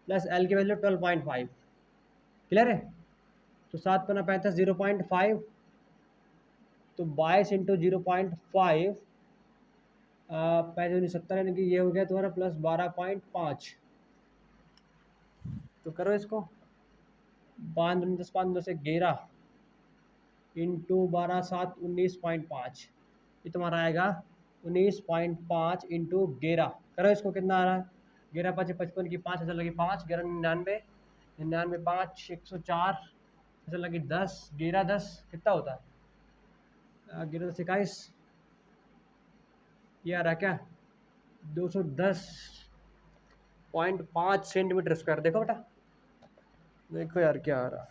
S1: plus l की वैल्यू 12.5। क्लियर है? तो 7×5 0.5, तो 22 इंटू 0.5 65 यानी कि ये हो गया तुम्हारा प्लस 12.5। तो करो इसको, 5×10 से 11 इंटू 12×7 19.5, ये तुम्हारा आएगा 19.5 इंटू 11। करो इसको, कितना आ रहा है, 11×5 = 55 की 5 हज़ार लगी 5, 11×99, 99×5 104 हज़ार लगी 10, 11×10 कितना होता है, 11×10 = 21, ये आ रहा क्या, 210.5 सेंटीमीटर स्क्वायर। देखो बेटा, देखो यार क्या आ रहा है।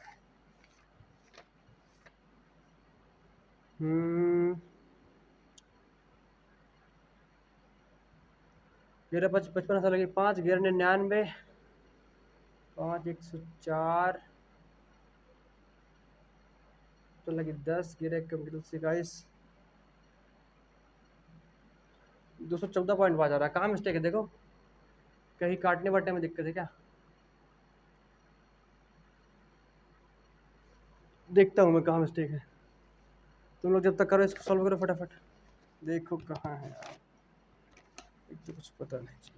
S1: ग्यारह 55 लगी 5, 11×99, 5 104 तो लगी 10, 11×21 214.5 आ रहा है। कहाँ मिस्टेक है देखो, कहीं काटने वाटने में दिक्कत है क्या, देखता हूँ मैं कहाँ मिस्टेक है। तुम लोग जब तक करो इसको सॉल्व करो फटाफट, देखो कहाँ है यार, एक तो कुछ पता नहीं चला।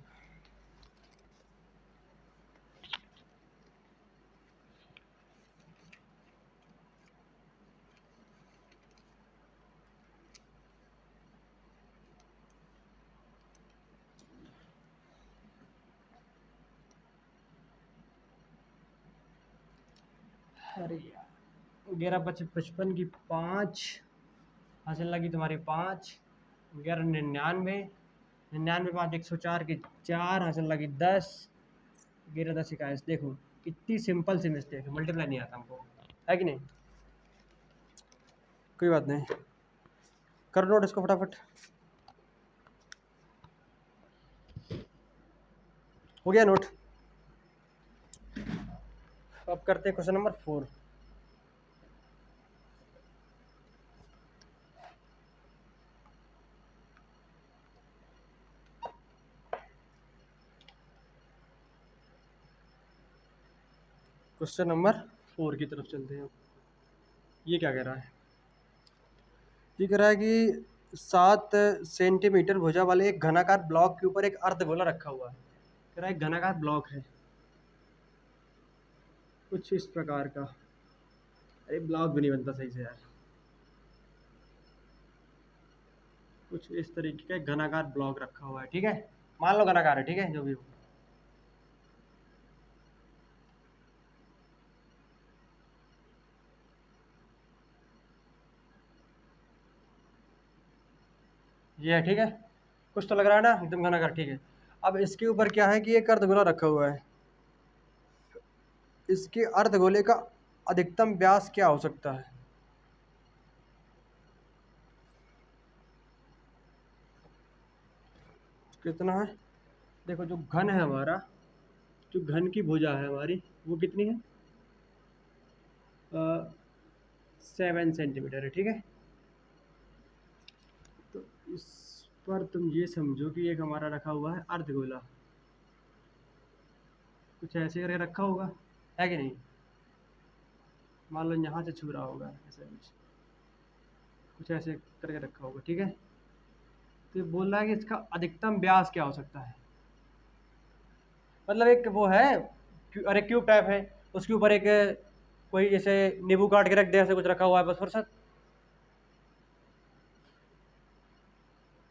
S1: अरे यार, 11×55 की 5 हासिल लगी तुम्हारी 5, 11×99, 99×5 104 की 4 हासिल लगी 10, 11×10 = 21। देखो कितनी सिंपल सी मिस्टेक है, मल्टीप्लाई नहीं आता हमको, है कि नहीं। कोई बात नहीं, कर नोट इसको फटाफट। हो गया नोट। अब करते हैं क्वेश्चन नंबर 4। क्वेश्चन नंबर 4 की तरफ चलते हैं। ये क्या कह रहा है, ये कह रहा है कि 7 सेंटीमीटर भुजा वाले एक घनाकार ब्लॉक के ऊपर एक अर्धगोला रखा हुआ है। कह रहा है एक घनाकार ब्लॉक है कुछ इस प्रकार का। अरे ब्लॉक भी नहीं बनता सही से यार, कुछ इस तरीके का एक घनाकार ब्लॉक रखा हुआ है, ठीक है, मान लो घनाकार है, ठीक है, जो भी हो। ये है, ठीक है, कुछ तो लग रहा है ना, एकदम घनाकार, ठीक है। अब इसके ऊपर क्या है कि एक अर्धगोला रखा हुआ है, इसके अर्धगोले का अधिकतम व्यास क्या हो सकता है? कितना है? देखो जो घन है हमारा, जो घन की भुजा है हमारी, वो कितनी है? 7 सेंटीमीटर है, ठीक है। तो इस पर तुम ये समझो कि एक हमारा रखा हुआ है अर्धगोला, कुछ ऐसे करके रखा होगा, है कि नहीं? मान लो यहाँ से छू रहा होगा, ऐसे कुछ कुछ ऐसे करके रखा होगा, ठीक है। तो ये बोल रहा है कि इसका अधिकतम व्यास क्या हो सकता है। मतलब एक वो है, अरे क्यूब टाइप है, उसके ऊपर एक कोई जैसे नींबू काट के रख दे, ऐसे कुछ रखा हुआ है बस फुर्सत,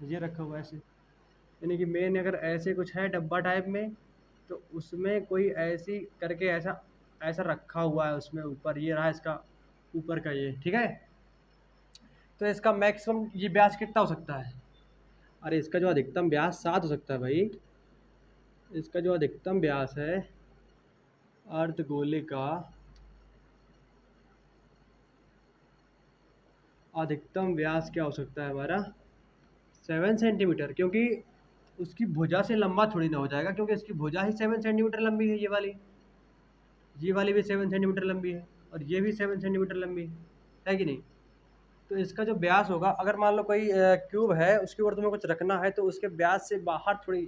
S1: ये रखा हुआ है ऐसे, यानी कि मेन अगर ऐसे कुछ है डब्बा टाइप में, तो उसमें कोई ऐसी करके ऐसा ऐसा रखा हुआ है उसमें ऊपर, ये रहा इसका ऊपर का ये, ठीक है। तो इसका मैक्सिमम ये व्यास कितना हो सकता है? अरे इसका जो अधिकतम व्यास 7 हो सकता है भाई, इसका जो अधिकतम व्यास है अर्धगोले का, अधिकतम व्यास क्या हो सकता है हमारा? 7 सेंटीमीटर, क्योंकि उसकी भुजा से लंबा थोड़ी ना हो जाएगा, क्योंकि इसकी भुजा ही 7 सेंटीमीटर लंबी है, ये वाली भी 7 सेंटीमीटर लंबी है, और ये भी 7 सेंटीमीटर लंबी है कि नहीं? तो इसका जो व्यास होगा, अगर मान लो कोई क्यूब है, उसके ऊपर तुम्हें कुछ रखना है, तो उसके व्यास से बाहर थोड़ी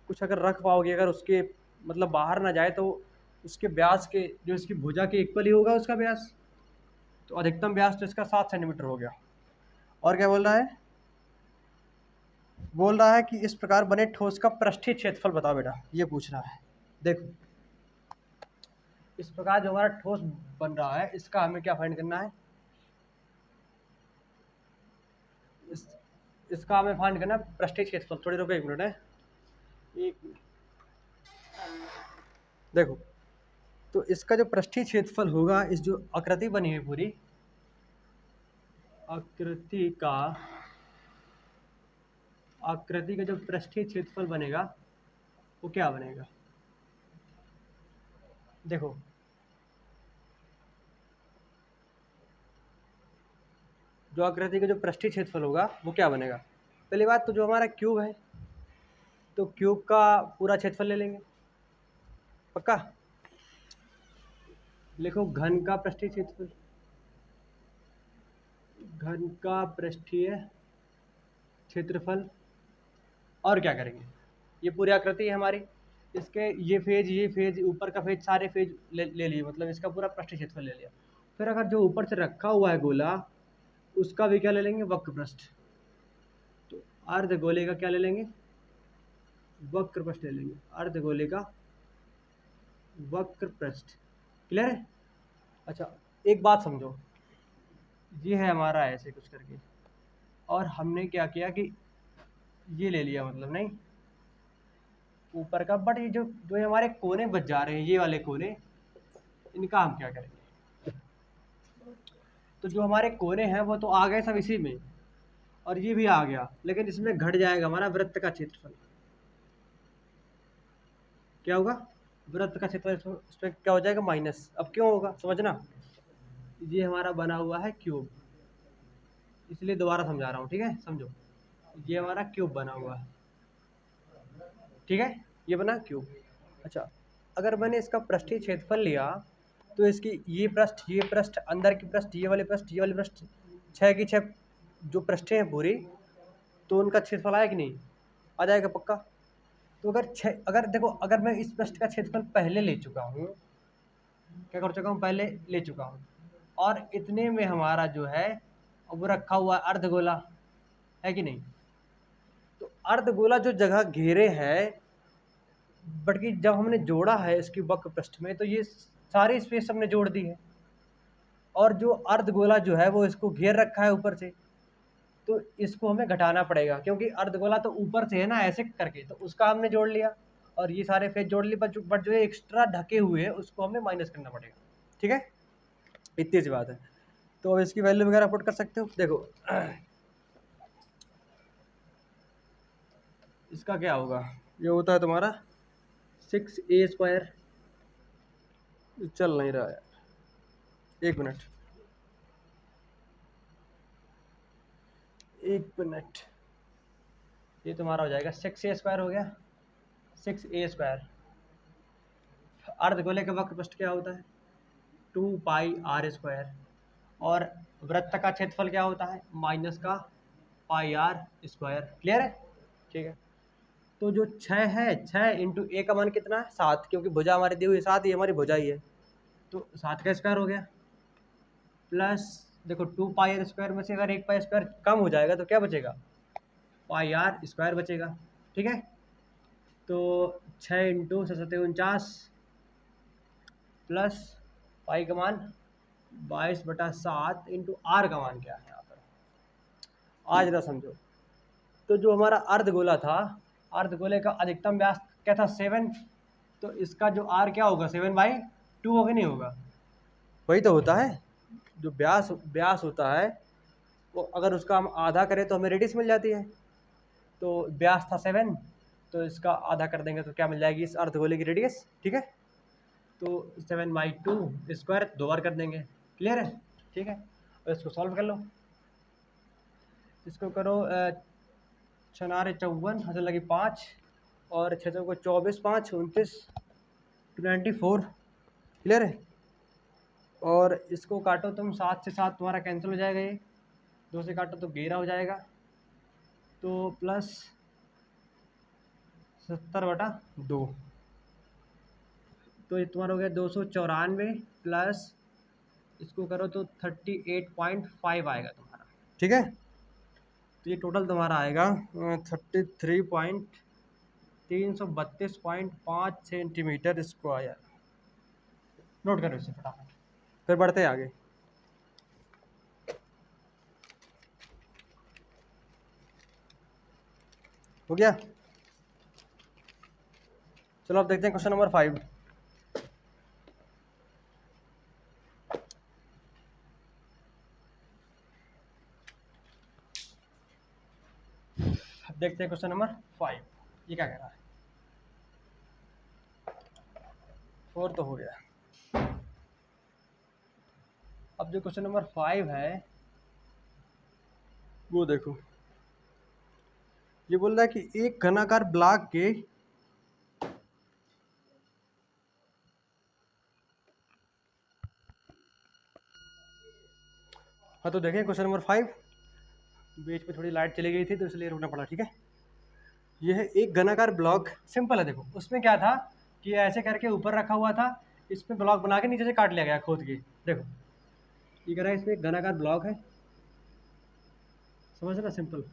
S1: कुछ अगर रख पाओगे, अगर उसके मतलब बाहर ना जाए, तो उसके व्यास के जो इसकी भुजा के इक्वल ही होगा उसका व्यास। तो अधिकतम व्यास तो इसका 7 सेंटीमीटर हो गया। और क्या बोल रहा है? बोल रहा है कि इस प्रकार बने ठोस का पृष्ठीय क्षेत्रफल बताओ बेटा, ये पूछ रहा है। देखो इस प्रकार जो हमारा ठोस बन रहा है, इसका हमें क्या फाइंड करना है? इसका हमें फाइंड करना है पृष्ठीय क्षेत्रफल। थोड़ी रुको, 1 मिनट है, 1 मिनट। देखो तो इसका जो पृष्ठीय क्षेत्रफल होगा, इस जो आकृति बनी है पूरी, आकृति का जो पृष्ठीय क्षेत्रफल बनेगा वो क्या बनेगा? देखो जो आकृति का जो पृष्ठीय क्षेत्रफल होगा वो क्या बनेगा? पहली बात तो जो हमारा क्यूब है, तो क्यूब का पूरा क्षेत्रफल ले लेंगे, पक्का। लिखो घन का पृष्ठीय क्षेत्रफल, घन का पृष्ठीय क्षेत्रफल। और क्या करेंगे? ये पूरी आकृति है हमारी, इसके ये फेज ऊपर का फेज, सारे फेज ले लिए, मतलब इसका पूरा पृष्ठीय क्षेत्रफल ले लिया। फिर अगर जो ऊपर से रखा हुआ है गोला, उसका भी क्या ले लेंगे? वक्र पृष्ठ। तो अर्धगोले का क्या ले लेंगे? वक्र पृष्ठ ले लेंगे, अर्धगोले का वक्र पृष्ठ। क्लियर है? अच्छा एक बात समझो, ये है हमारा ऐसे कुछ करके, और हमने क्या किया कि ये ले लिया, मतलब नहीं ऊपर का, बट ये जो जो हमारे कोने बच जा रहे हैं, ये वाले कोने, इनका हम क्या करेंगे? तो जो हमारे कोने हैं वो तो आ गए सब इसी में, और ये भी आ गया, लेकिन इसमें घट जाएगा हमारा वृत्त का क्षेत्रफल। क्या होगा? वृत्त का क्षेत्रफल, इसमें क्या हो जाएगा? माइनस। अब क्यों होगा समझना, ये हमारा बना हुआ है क्यूब, इसलिए दोबारा समझा रहा हूँ, ठीक है, समझो। ये हमारा क्यूब बना हुआ है, ठीक है, ये बना क्यूब। अच्छा अगर मैंने इसका पृष्ठीय क्षेत्रफल लिया, तो इसकी ये पृष्ठ, अंदर की पृष्ठ, ये वाले पृष्ठ, ये वाले पृष्ठ, 6 की 6 जो पृष्ठें हैं पूरी, तो उनका क्षेत्रफल आया कि नहीं? आ जाएगा पक्का। तो अगर देखो, अगर मैं इस पृष्ठ का क्षेत्रफल पहले ले चुका हूँ, क्या कर चुका हूँ? पहले ले चुका हूँ, और इतने में हमारा जो है वो रखा हुआ अर्धगोला, है कि नहीं? तो अर्धगोला जो जगह घेरे है, बल्कि जब हमने जोड़ा है इसकी वक्र पृष्ठ में, तो ये सारी स्पेस हमने जोड़ दी है, और जो अर्धगोला जो है वो इसको घेर रखा है ऊपर से, तो इसको हमें घटाना पड़ेगा, क्योंकि अर्धगोला तो ऊपर से है ना ऐसे करके, तो उसका हमने जोड़ लिया और ये सारे फेस जोड़ लिए, बट जो एक्स्ट्रा ढके हुए हैं उसको हमें माइनस करना पड़ेगा। ठीक है, इतनी सी बात है। तो अब इसकी वैल्यू वगैरह पुट कर सकते हो। देखो इसका क्या होगा, ये होता है तुम्हारा 6a²। चल नहीं रहा यार, एक मिनट एक मिनट, ये तुम्हारा हो जाएगा 6a² हो गया, 6a²। अर्धगोले का वक्रपृष्ठ क्या होता है 2πr², और वृत्त का क्षेत्रफल क्या होता है माइनस का πr²। क्लियर है? ठीक है, तो जो 6 है, 6 इंटू a का मान कितना है 7, क्योंकि भुजा हमारी दी हुई 7, ये हमारी भुजा ही है, तो 7 का स्क्वायर हो गया। प्लस देखो 2πr² में से अगर 1π² कम हो जाएगा तो क्या बचेगा, πr² बचेगा। ठीक है, तो 6 इंटू 7 प्लस पाई का मान 22/7 इंटू आर का मान क्या है यहाँ पर, आज ना समझो। तो जो हमारा अर्धगोला था, अर्धगोले का अधिकतम व्यास क्या था 7, तो इसका जो आर क्या होगा 7/2 होगा, नहीं होगा? वही तो होता है, जो व्यास होता है वो अगर उसका हम आधा करें तो हमें रेडियस मिल जाती है। तो व्यास था 7, तो इसका आधा कर देंगे तो क्या मिल जाएगी इस अर्धगोले की रेडियस। ठीक है, तो 7/2 2 बार कर देंगे। क्लियर है? ठीक है, और इसको सॉल्व कर लो, इसको करो 6×4 = 54 लगी 5, और 6 को 24, 5 29 94। क्लियर है? और इसको काटो तुम, 7 से 7 तुम्हारा कैंसिल हो जाएगा, ये 2 से काटो तो 11 हो जाएगा, तो प्लस 70/2, तो ये तुम्हारा हो गया 294, प्लस इसको करो तो 38.5 आएगा तुम्हारा। ठीक है, तो ये टोटल तुम्हारा आएगा 332.5 सेंटीमीटर स्क्वायर। नोट करो इसे फटाफट, फिर बढ़ते हैं आगे। हो गया? चलो अब देखते हैं क्वेश्चन नंबर 5। देखते हैं क्वेश्चन नंबर 5, ये क्या कह रहा है। 4 तो हो गया। अब जो क्वेश्चन नंबर 5 है वो देखो, ये बोल रहा है कि एक घनाकार ब्लॉक के हाँ, तो देखें क्वेश्चन नंबर 5, बीच में थोड़ी लाइट चली गई थी तो इसलिए रुकना पड़ा। ठीक है, ये है एक घनाकार ब्लॉक, सिंपल है। देखो उसमें क्या था कि ऐसे करके ऊपर रखा हुआ था, इसमें ब्लॉक बना के नीचे से काट लिया गया खोद के। देखो ये कह रहा है इसमें एक घनाकार ब्लॉक है, समझ ना, सिंपल।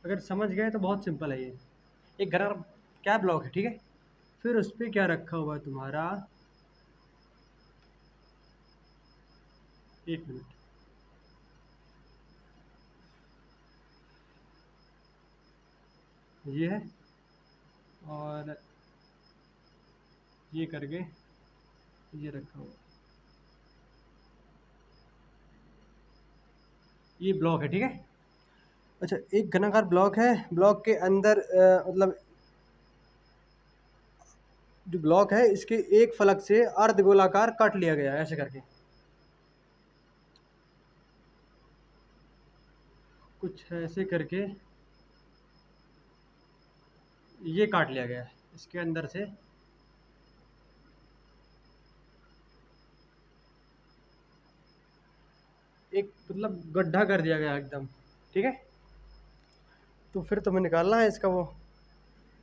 S1: अगर समझ गए तो बहुत सिंपल है ये। एक घनाकार क्या ब्लॉक है, ठीक है, फिर उस पर क्या रखा हुआ है तुम्हारा, एक मिनट, ये है, और ये करके ये रखा हुआ, ये ब्लॉक है। ठीक है, अच्छा एक घनाकार ब्लॉक है, ब्लॉक के अंदर मतलब जो ब्लॉक है इसके एक फलक से अर्धगोलाकार काट लिया गया है, ऐसे करके कुछ ऐसे करके ये काट लिया गया है इसके अंदर से। एक मतलब गड्ढा कर दिया गया एकदम। ठीक है, तो फिर तुम्हें निकालना है इसका, वो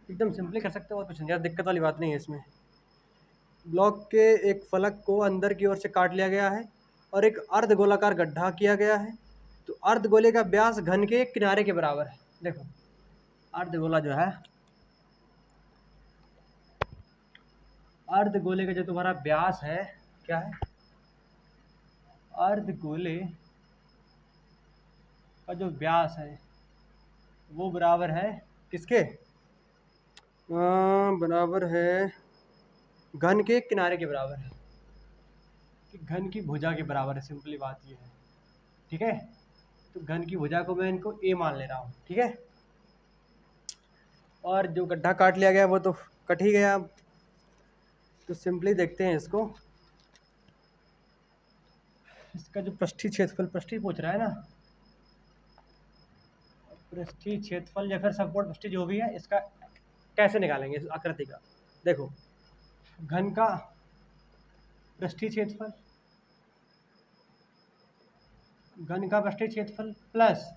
S1: एकदम सिंपली कर सकते हो और कुछ नहीं, दिक्कत वाली बात नहीं है इसमें। ब्लॉक के एक फलक को अंदर की ओर से काट लिया गया है और एक अर्धगोलाकार गड्ढा किया गया है, तो अर्धगोले का व्यास घन के किनारे के बराबर है। देखो अर्धगोला जो है, अर्धगोले का जो तुम्हारा व्यास है क्या है, अर्धगोले का जो व्यास है वो बराबर है किसके? बराबर है घन के किनारे के बराबर है, कि घन की भुजा के बराबर है। सिंपली बात ये है, ठीक है। तो घन की भुजा को मैं इनको ए मान ले रहा हूँ, ठीक है। और जो गड्ढा काट लिया गया वो तो कट ही गया। अब तो सिंपली देखते हैं इसको, इसका जो पृष्ठीय क्षेत्रफल, पृष्ठीय पूछ रहा है ना, पृष्ठीय क्षेत्रफल या फिर संपूर्ण पृष्ठीय जो भी है, इसका कैसे निकालेंगे इस आकृति का? देखो, घन का पृष्ठीय क्षेत्रफल, घन का पृष्ठीय क्षेत्रफल प्लस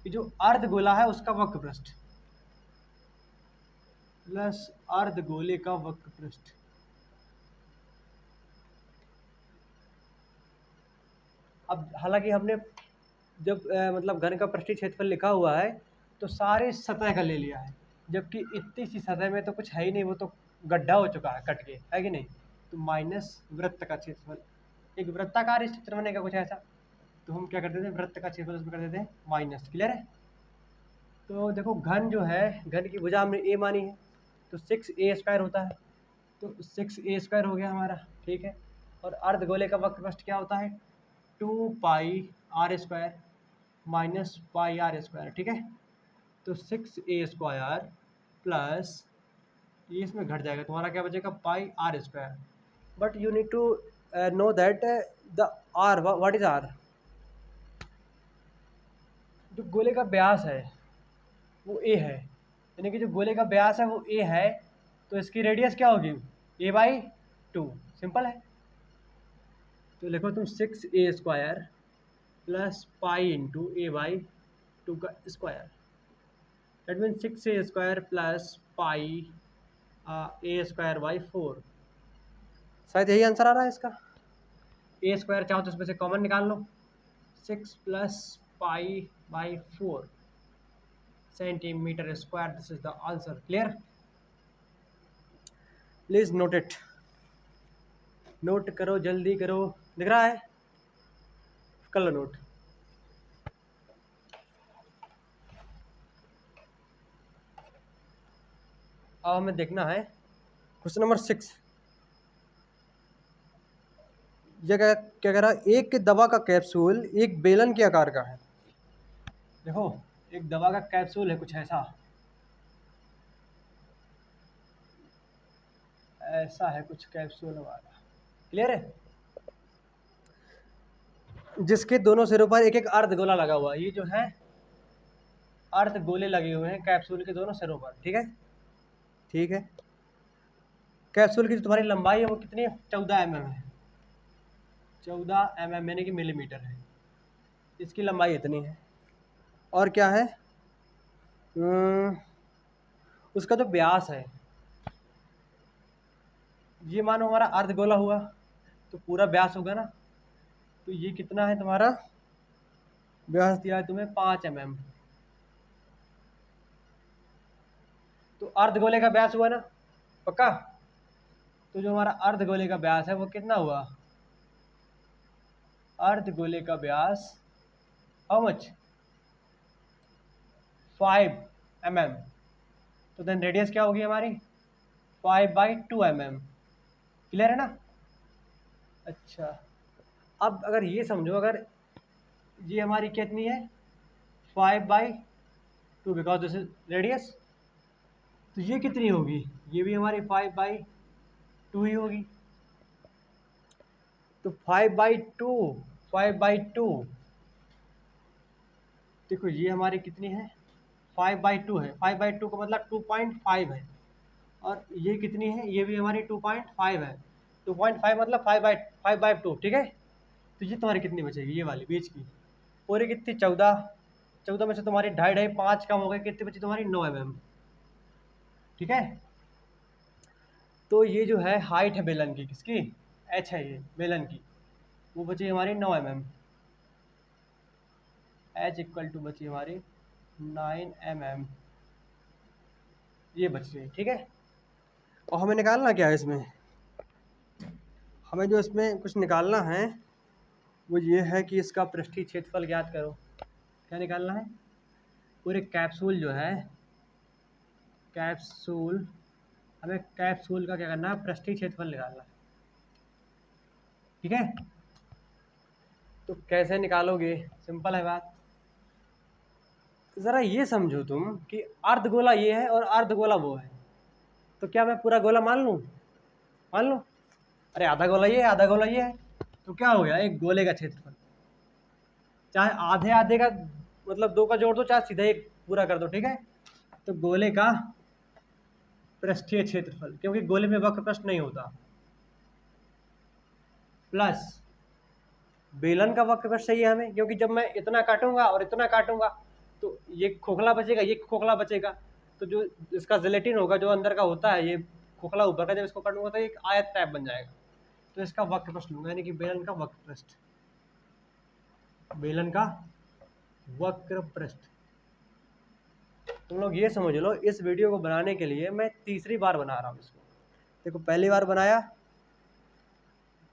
S1: ये जो अर्धगोला है उसका वक्र पृष्ठ, प्लस अर्धगोले का वक्र पृष्ठ। अब हालांकि हमने जब मतलब घन का पृष्ठीय क्षेत्रफल लिखा हुआ है तो सारे सतह का ले लिया है, जबकि इतनी सी सतह में तो कुछ है ही नहीं, वो तो गड्ढा हो चुका है कट के, है कि नहीं। तो माइनस वृत्त का क्षेत्रफल, एक वृत्ताकार क्षेत्र बनेगा कुछ ऐसा, तो हम क्या करते थे, वृत्त का क्षेत्रफल उसमें कर देते हैं माइनस। क्लियर है? तो देखो घन जो है, घन की भुजा हमने ए मानी है, तो 6a² होता है, तो 6a² हो गया हमारा, ठीक है। और अर्धगोले का वक्र पृष्ठ क्या होता है, 2πr² माइनस πr², ठीक है। तो 6a² प्लस ये इसमें घट जाएगा, तुम्हारा क्या बचेगा, πr²। But you need to know that the r, what is r? जो गोले का व्यास है वो ए है, यानी कि जो गोले का व्यास है वो ए है, तो इसकी रेडियस क्या होगी, a/2। सिंपल है। तो लिखो तुम 6a² plus pi into a/2 का square, that mean 6a² plus pi a²/4। शायद यही आंसर आ रहा है इसका। a² चाहो तो इसमें से कॉमन निकाल लो, 6 plus π/4 centimetre square, this is the answer. Clear? Please note it, note करो, जल्दी करो। दिख रहा है? कर लो नोट। अब हमें देखना है क्वेश्चन नंबर 6। ये क्या क्या कह रहा है, एक दवा का कैप्सूल एक बेलन के आकार का है। देखो, एक दवा का कैप्सूल है कुछ ऐसा, ऐसा है कुछ कैप्सूल वाला। क्लियर है? जिसके दोनों सिरों पर एक एक अर्धगोला लगा हुआ है। ये जो है अर्धगोले लगे हुए हैं कैप्सूल के दोनों सिरों पर, ठीक है। ठीक है, कैप्सूल की जो तुम्हारी लंबाई है वो कितनी है, 14 mm है। 14 mm यानी कि मिलीमीटर है, इसकी लंबाई इतनी है। और क्या है, उसका जो व्यास है, ये मानो हमारा अर्धगोला हुआ तो पूरा व्यास होगा ना, तो ये कितना है तुम्हारा व्यास, दिया है तुम्हें 5 mm। तो अर्धगोले का व्यास हुआ ना पक्का, तो जो हमारा अर्धगोले का व्यास है वो कितना हुआ, अर्धगोले का व्यास हाउ मच, 5 mm। तो देन रेडियस क्या होगी हमारी, 5/2 mm। क्लियर है ना? अच्छा, अब अगर ये समझो, अगर ये हमारी कितनी है, 5/2, बिकॉज दिस इज रेडियस, तो ये कितनी होगी, ये भी हमारी 5/2 ही होगी। तो 5/2 देखो ये हमारी कितनी है, 5/2 है। 5/2 का मतलब 2.5 है, और ये कितनी है, ये भी हमारी 2.5 है। 2.5 मतलब 5/2, ठीक है। तो ये तुम्हारी कितनी बचेगी, ये वाली बीच की पूरी कितनी, 14 में से तुम्हारी 2.5 5 कम हो गए, कितनी बची तुम्हारी, 9 mm। ठीक है। तो ये जो है हाइट है बेलन की, किसकी, h है ये बेलन की, वो बची हमारी 9 mm। h इक्वल टू बची हमारी 9 mm, ये बच रही, ठीक है। और हमें निकालना क्या है इसमें, हमें जो इसमें कुछ निकालना है वो ये है कि इसका पृष्ठीय क्षेत्रफल ज्ञात करो। क्या निकालना है, पूरे कैप्सूल जो है, कैप्सूल, हमें कैप्सूल का क्या करना है, पृष्ठीय क्षेत्रफल निकालना है। ठीक है, तो कैसे निकालोगे, सिंपल है बात। ज़रा ये समझो तुम कि अर्धगोला ये है और अर्धगोला वो है, तो क्या मैं पूरा गोला मान लूँ, मान लो, अरे आधा गोला ये है आधा गोला ये है, तो क्या हो गया, एक गोले का क्षेत्रफल, चाहे आधे आधे का मतलब दो का जोड़ दो, चाहे सीधा एक पूरा कर दो, ठीक है। तो गोले का पृष्ठीय क्षेत्रफल, क्योंकि गोले में वक्र पृष्ठ नहीं होता, प्लस बेलन का वक्र पृष्ठ चाहिए हमें, क्योंकि जब मैं इतना काटूंगा और इतना काटूंगा तो ये खोखला बचेगा, ये खोखला बचेगा, तो जो इसका जिलेटिन होगा जो अंदर का होता है, ये खोखला ऊपर का, जब इसको काटूंगा तो एक आयत टाइप बन जाएगा, तो इसका वक्र पृष्ठ लूंगा, यानी कि बेलन का वक्र पृष्ठ, बेलन का वक्र पृष्ठ। तुम लोग ये समझ लो, इस वीडियो को बनाने के लिए मैं तीसरी बार बना रहा हूँ इसको। देखो पहली बार बनाया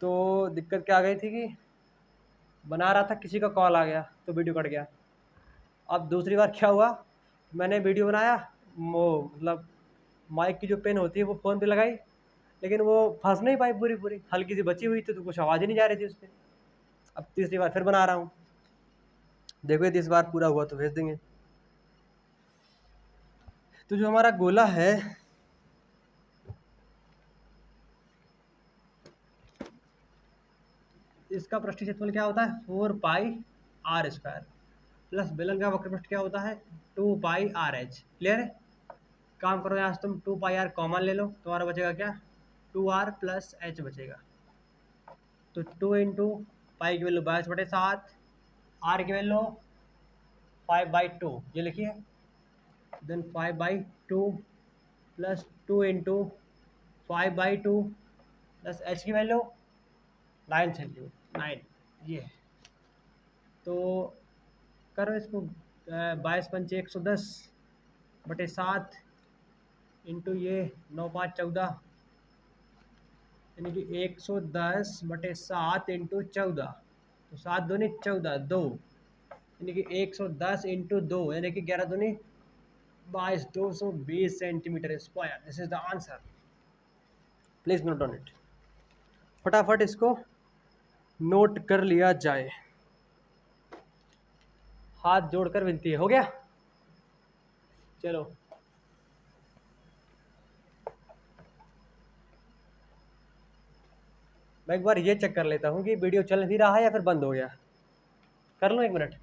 S1: तो दिक्कत क्या आ गई थी कि बना रहा था, किसी का कॉल आ गया तो वीडियो कट गया। अब दूसरी बार क्या हुआ, मैंने वीडियो बनाया, वो मतलब माइक की जो पेन होती है वो फ़ोन पे लगाई, लेकिन वो फंस नहीं पाई पूरी पूरी, हल्की सी बची हुई थी, तो कुछ आवाज़ ही नहीं जा रही थी उस पर। अब तीसरी बार फिर बना रहा हूँ, देखो यदि इस बार पूरा हुआ तो भेज देंगे। तो जो हमारा गोला है, इसका पृष्ठीय क्षेत्रफल क्या होता है, 4 पाई आर स्क्वायर, प्लस बेलन का वक्र पृष्ठ क्या होता है, 2 पाई आर एच। क्लियर है, काम करो यहाँ से तुम 2 पाई आर कॉमन ले लो, तुम्हारा बचेगा क्या, 2r प्लस एच बचेगा। तो 2 इंटू पाई की वैल्यू 22/7, आर की वैल्यू 5/2, ये लिखिए, then 5/2 plus 2 into 5/2 plus h की वैल्यू 9, ये। तो करो इसको, 22×5 = 110/7 इंटू ये 9×5 = 14, यानी कि 110/7 इंटू 14, तो 7 दूनी 14, 2, यानी कि 110 इंटू 2, यानी कि 11 दूनी 22, 220 centimetre square. This is the answer, please note on it. फटाफट इसको नोट कर लिया जाए, हाथ जोड़कर विनती है, हो गया। चलो मैं एक बार ये चेक कर लेता हूँ कि वीडियो चल भी रहा है या फिर बंद हो गया, कर लो 1 मिनट।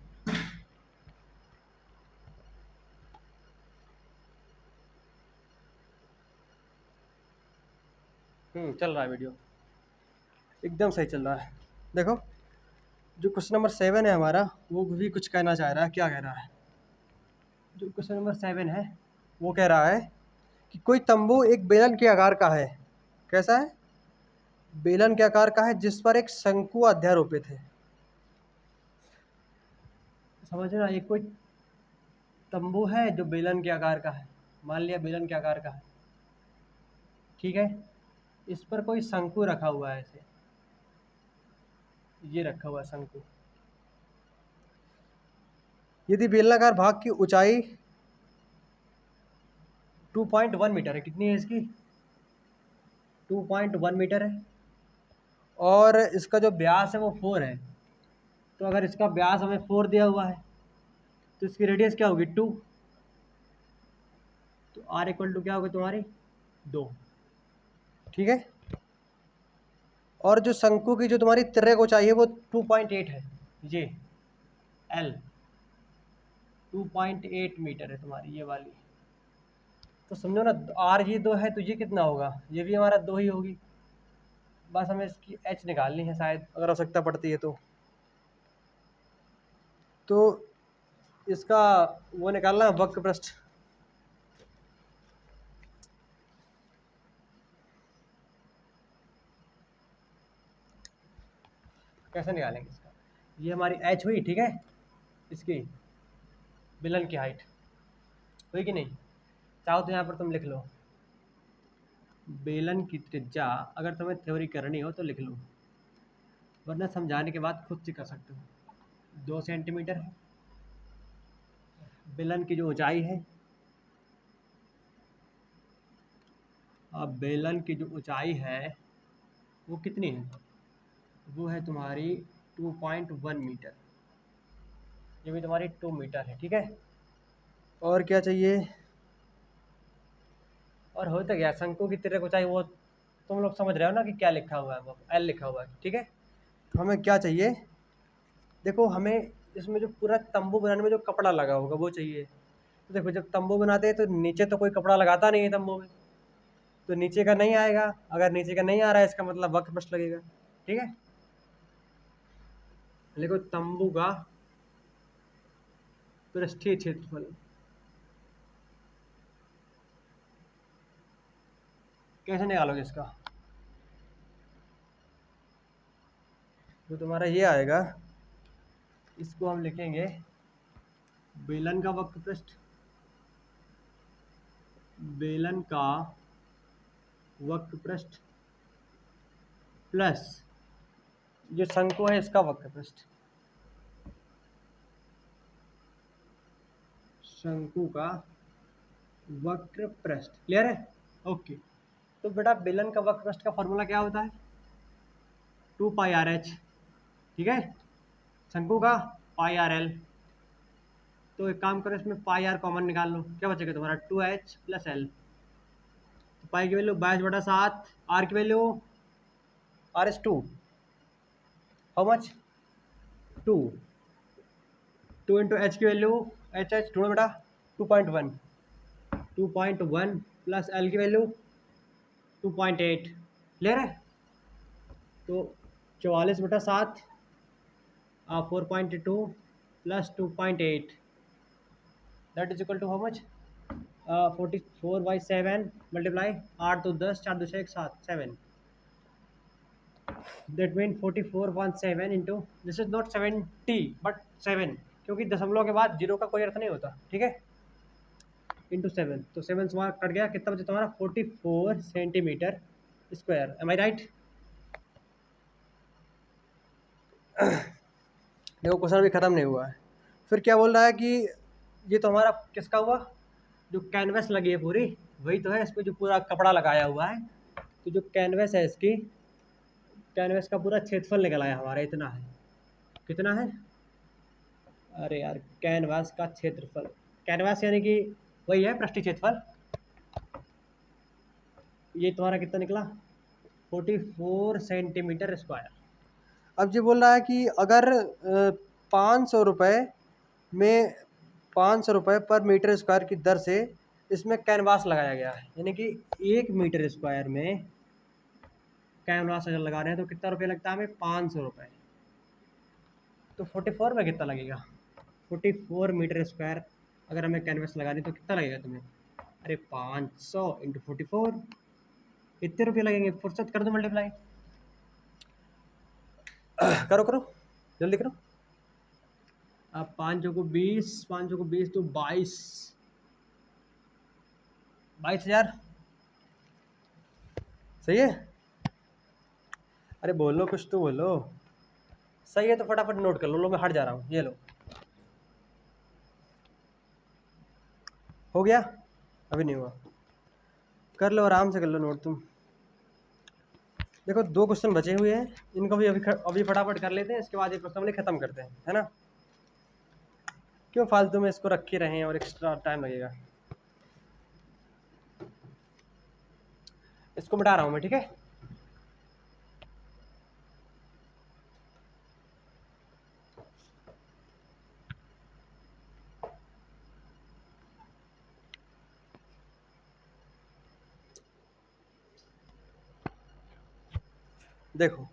S1: चल रहा है वीडियो, एकदम सही चल रहा है। देखो जो क्वेश्चन नंबर 7 है हमारा, वो भी कुछ कहना चाह रहा है। क्या कह रहा है, जो क्वेश्चन नंबर 7 है वो कह रहा है कि कोई तंबू एक बेलन के आकार का है। कैसा है, बेलन के आकार का है, जिस पर एक शंकु अध्यारोपित है। समझना, ये कोई तंबू है जो बेलन के आकार का है, मान लिया बेलन के आकार का है, ठीक है। इस पर कोई शंकु रखा हुआ है, ऐसे ये रखा हुआ है शंकु। यदि बेलनाकार भाग की ऊंचाई 2.1 मीटर है, कितनी है इसकी, 2.1 मीटर है, और इसका जो व्यास है वो 4 है। तो अगर इसका व्यास हमें 4 दिया हुआ है तो इसकी रेडियस क्या होगी, 2, तो r = क्या होगी तुम्हारी, 2, ठीक है। और जो शंकु की जो तुम्हारी तिर्यक ऊंचाई है वो 2.8 है, ये l 2.8 मीटर है तुम्हारी ये वाली। तो समझो ना, r ये 2 है तो ये कितना होगा, ये भी हमारा 2 ही होगी। बस हमें इसकी h निकालनी है शायद, अगर आवश्यकता पड़ती है तो इसका वो निकालना है, वक्र पृष्ठ। कैसे निकालेंगे इसका, ये हमारी h हुई, ठीक है, इसकी बेलन की हाइट हुई कि नहीं। चाहो तो यहाँ पर तुम लिख लो बेलन की त्रिज्या, अगर तुम्हें थ्योरी करनी हो तो लिख लो, वरना समझाने के बाद खुद से कर सकते हो। 2 सेंटीमीटर है, बेलन की जो ऊंचाई है, अब बेलन की जो ऊंचाई है वो कितनी है, वो है तुम्हारी 2.1 मीटर, ये भी तुम्हारी 2 मीटर है, ठीक है। और क्या चाहिए, और हो तो गया। शंकु की तिर्यक ऊंचाई वो तुम लोग समझ रहे हो ना कि क्या लिखा हुआ है, वो एल लिखा हुआ है, ठीक है। तो हमें क्या चाहिए, देखो हमें इसमें जो पूरा तंबू बनाने में जो कपड़ा लगा होगा वो चाहिए। तो देखो जब तंबू बनाते हैं तो नीचे तो कोई कपड़ा लगाता नहीं है तंबू में, तो नीचे का नहीं आएगा। अगर नीचे का नहीं आ रहा है इसका मतलब वक्र पृष्ठ लगेगा, ठीक है। देखो तंबू का पृष्ठीय क्षेत्रफल कैसे निकालोगे इसका, तो तुम्हारा ये आएगा, इसको हम लिखेंगे बेलन का वक्र पृष्ठ, बेलन का वक्र पृष्ठ प्लस जो शंकु है इसका वक्र पृष्ठ, शंकु का वक्र पृष्ठ। क्लियर है, ओके। तो बेटा बेलन का वक्र पृष्ठ का फॉर्मूला क्या होता है, 2πr/h, ठीक है। शंकु का πr/l। तो एक काम करो, इसमें πr कॉमन निकाल लो, क्या बचेगा तुम्हारा 2h + l। तो पाई की वैल्यू 22/7, आर की value r/2 how much 2, 2 into h की वैल्यू एच ढूंढो बेटा 2.1, 2.1 प्लस एल की वैल्यू 2.8। क्लियर है, तो 44/7 4.2 plus 2.8 that is equal to how much 44/7 multiply 8 तो 10, 4 2 6 7 7, that mean 44.7 into, this is not 70 but 7, क्योंकि दशमलव के बाद जीरो का कोई अर्थ नहीं होता, ठीक है। इंटू 7, तो 7 से कट गया, कितना बचा तुम्हारा 44 सेंटीमीटर स्क्वायर, एम आई राइट। देखो क्वेश्चन भी ख़त्म नहीं हुआ है, फिर क्या बोल रहा है कि ये तो हमारा किसका हुआ, जो कैनवस लगी है पूरी वही तो है, इस पर जो पूरा कपड़ा लगाया हुआ है, तो जो कैनवस है इसकी, कैनवस का पूरा क्षेत्रफल निकल आया हमारा, इतना है, कितना है, अरे यार कैनवास का क्षेत्रफल, कैनवास यानी कि वही है पृष्ठीय क्षेत्रफल, ये तुम्हारा कितना निकला 44 सेंटीमीटर स्क्वायर। अब ये बोल रहा है कि अगर 500 रुपये में 500 रुपये पर मीटर स्क्वायर की दर से इसमें कैनवास लगाया गया है, यानी कि 1 मीटर स्क्वायर में कैनवास अगर लगा रहे हैं तो कितना रुपये लगता है हमें 500 रुपये। तो 44 में कितना लगेगा, 44 मीटर स्क्वायर अगर हमें कैनवास लगानी तो कितना लगेगा तुम्हें, अरे 500 इंटू 44, कितने रुपये लगेंगे, फुर्सत कर दो मल्टीप्लाई, करो करो जल्दी करो। अब 5 को 20, 5 को 20 तो 22,000, सही है। अरे बोलो कुछ तो बोलो, सही है तो फटाफट नोट कर लो, मैं हट जा रहा हूँ, ये लो हो गया, अभी नहीं हुआ, कर लो आराम से कर लो नोट तुम। देखो 2 क्वेश्चन बचे हुए हैं, इनको भी अभी फटाफट कर लेते हैं, इसके बाद ये प्रश्न खत्म करते हैं, है ना, क्यों फालतू में इसको रखे रहें और एक्स्ट्रा टाइम लगेगा। इसको मिटा रहा हूँ मैं, ठीक है। देखो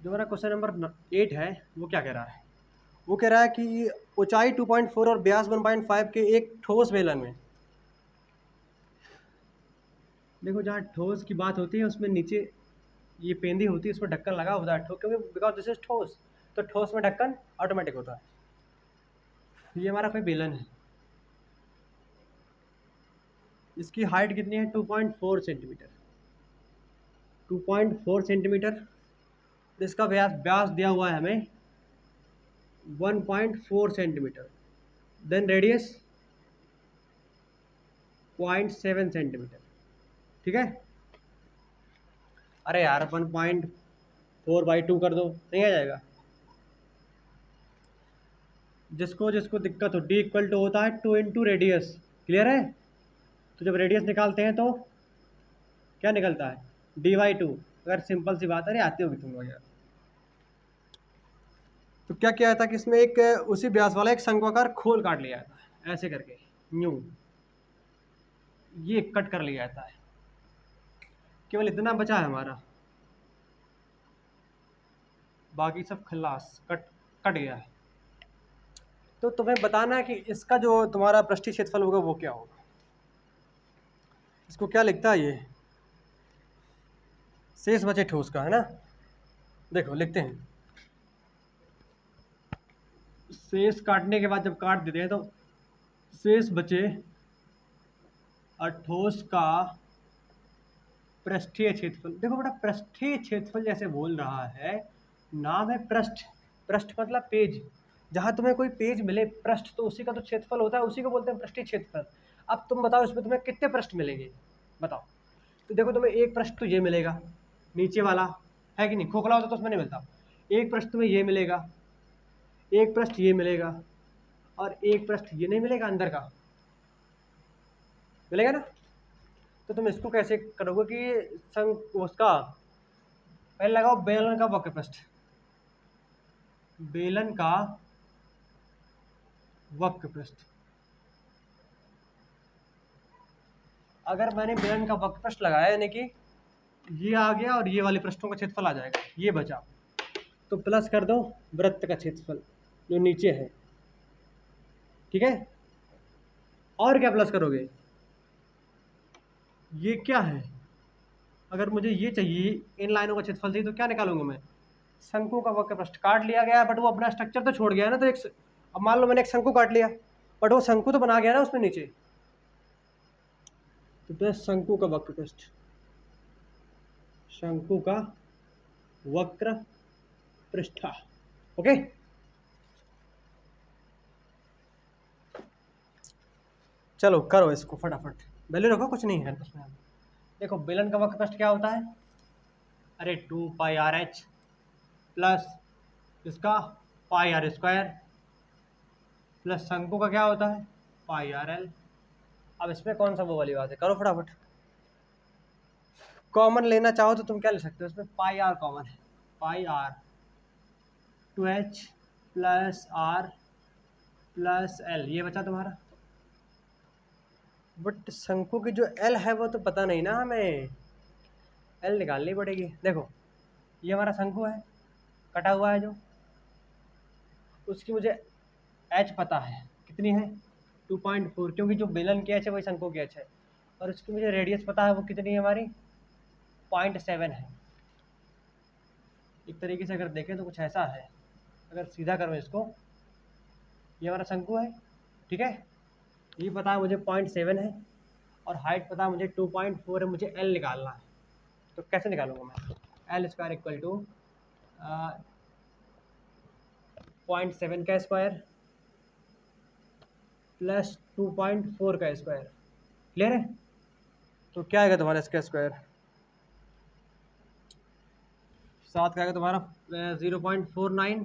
S1: जो मेरा क्वेश्चन नंबर 8 है वो क्या कह रहा है, वो कह रहा है कि ऊंचाई 2.4 और व्यास 1.5 के एक ठोस बेलन में, देखो जहाँ ठोस की बात होती है उसमें नीचे ये पेंदी होती है, उसमें ढक्कन लगा होता है, क्योंकि बिकॉज दिस इज ठोस, तो ठोस में ढक्कन ऑटोमेटिक होता है। ये हमारा कोई बेलन है, इसकी हाइट कितनी है 2.4 सेंटीमीटर, 2.4 सेंटीमीटर, इसका व्यास व्यास दिया हुआ है हमें 1.4 सेंटीमीटर, देन रेडियस 0.7 सेंटीमीटर, ठीक है। अरे यार अपन 0.4/2 कर दो, नहीं आ जाएगा? जिसको जिसको दिक्कत हो, डी इक्वल टू होता है 2 इंटू रेडियस, क्लियर है? तो जब रेडियस निकालते हैं तो क्या निकलता है, dy/2। अगर सिंपल सी बात, अरे आती होगी तुम लोग यार। तो क्या किया था कि इसमें एक उसी व्यास वाला एक शंक्वाकार खोल काट लिया था ऐसे करके, न्यू ये कट कर लिया जाता है। केवल इतना बचा है हमारा, बाकी सब खल्लास कट कट गया है। तो तुम्हें बताना है कि इसका जो तुम्हारा पृष्ठीय क्षेत्रफल होगा वो क्या होगा। इसको क्या लिखता है, ये शेष बचे ठोस का, है ना। देखो लिखते हैं, शेष काटने के बाद जब काट देते हैं तो शेष बचे ठोस का पृष्ठीय क्षेत्रफल। देखो बेटा, पृष्ठीय क्षेत्रफल जैसे बोल रहा है, नाम है पृष्ठ, पृष्ठ मतलब पेज। जहां तुम्हें कोई पेज मिले पृष्ठ, तो उसी का तो क्षेत्रफल होता है, उसी को बोलते हैं पृष्ठीय क्षेत्रफल। अब तुम बताओ इसमें तुम्हें कितने पृष्ठ मिलेंगे, बताओ। तो देखो तुम्हें एक पृष्ठ तो ये मिलेगा नीचे वाला, है कि नहीं, खोखला होता तो उसमें नहीं मिलता। एक पृष्ठ तुम्हें ये मिलेगा, एक पृष्ठ ये मिलेगा, और एक पृष्ठ ये नहीं मिलेगा, अंदर का मिलेगा ना। तो तुम इसको कैसे करोगे कि उसका पहले लगाओ बेलन का वक्र पृष्ठ, बेलन का वक्र पृष्ठ। अगर मैंने बेलन का वक्र पृष्ठ लगाया, यानी कि ये आ गया और ये वाले पृष्ठों का क्षेत्रफल आ जाएगा, ये बचा, तो प्लस कर दो वृत्त का क्षेत्रफल जो नीचे है, ठीक है। और क्या प्लस करोगे, ये क्या है, अगर मुझे ये चाहिए इन लाइनों का क्षेत्रफल चाहिए तो क्या निकालूंगा मैं, शंकु का वक्र पृष्ठ। काट लिया गया बट वो अपना स्ट्रक्चर तो छोड़ गया ना। तो एक, अब मान लो मैंने एक शंकु काट लिया, बट वो शंकु तो बना गया ना उसमें नीचे, तो शंकु का वक्र पृष्ठ, शंकु का वक्र पृष्ठ, ओके। चलो करो इसको फटाफट, वैल्यू रखो, कुछ नहीं है उसमें। देखो बेलन का वक्र पृष्ठ क्या होता है, अरे 2πr/h प्लस इसका πr² प्लस शंकु का क्या होता है πrl। अब इसमें कौन सा वो वाली बात है, करो फटाफट। कॉमन लेना चाहो तो तुम क्या ले सकते हो, इसमें πr कॉमन है, πr 2h plus r plus l, ये बचा तुम्हारा। बट शंकु की जो l है वो तो पता नहीं ना हमें, l निकालनी पड़ेगी। देखो ये हमारा शंकु है, कटा हुआ है जो, उसकी मुझे h पता है कितनी है 2.4, क्योंकि जो बेलन की h है वही शंकु की h है, और उसकी मुझे रेडियस पता है वो कितनी है हमारी 0.7 है। एक तरीके से अगर देखें तो कुछ ऐसा है, अगर सीधा करो इसको, ये हमारा शंकु है, ठीक है, ये पता है मुझे 0.7 है, और हाइट पता है मुझे 2.4 है, मुझे l निकालना है। तो कैसे निकालूंगा मैं, l² इक्वल टू 0.7 का स्क्वायर प्लस 2.4 का स्क्वायर, क्लियर है। तो क्या आएगा तुम्हारा इसका स्क्वायर, 7 का आएगा तुम्हारा 0.49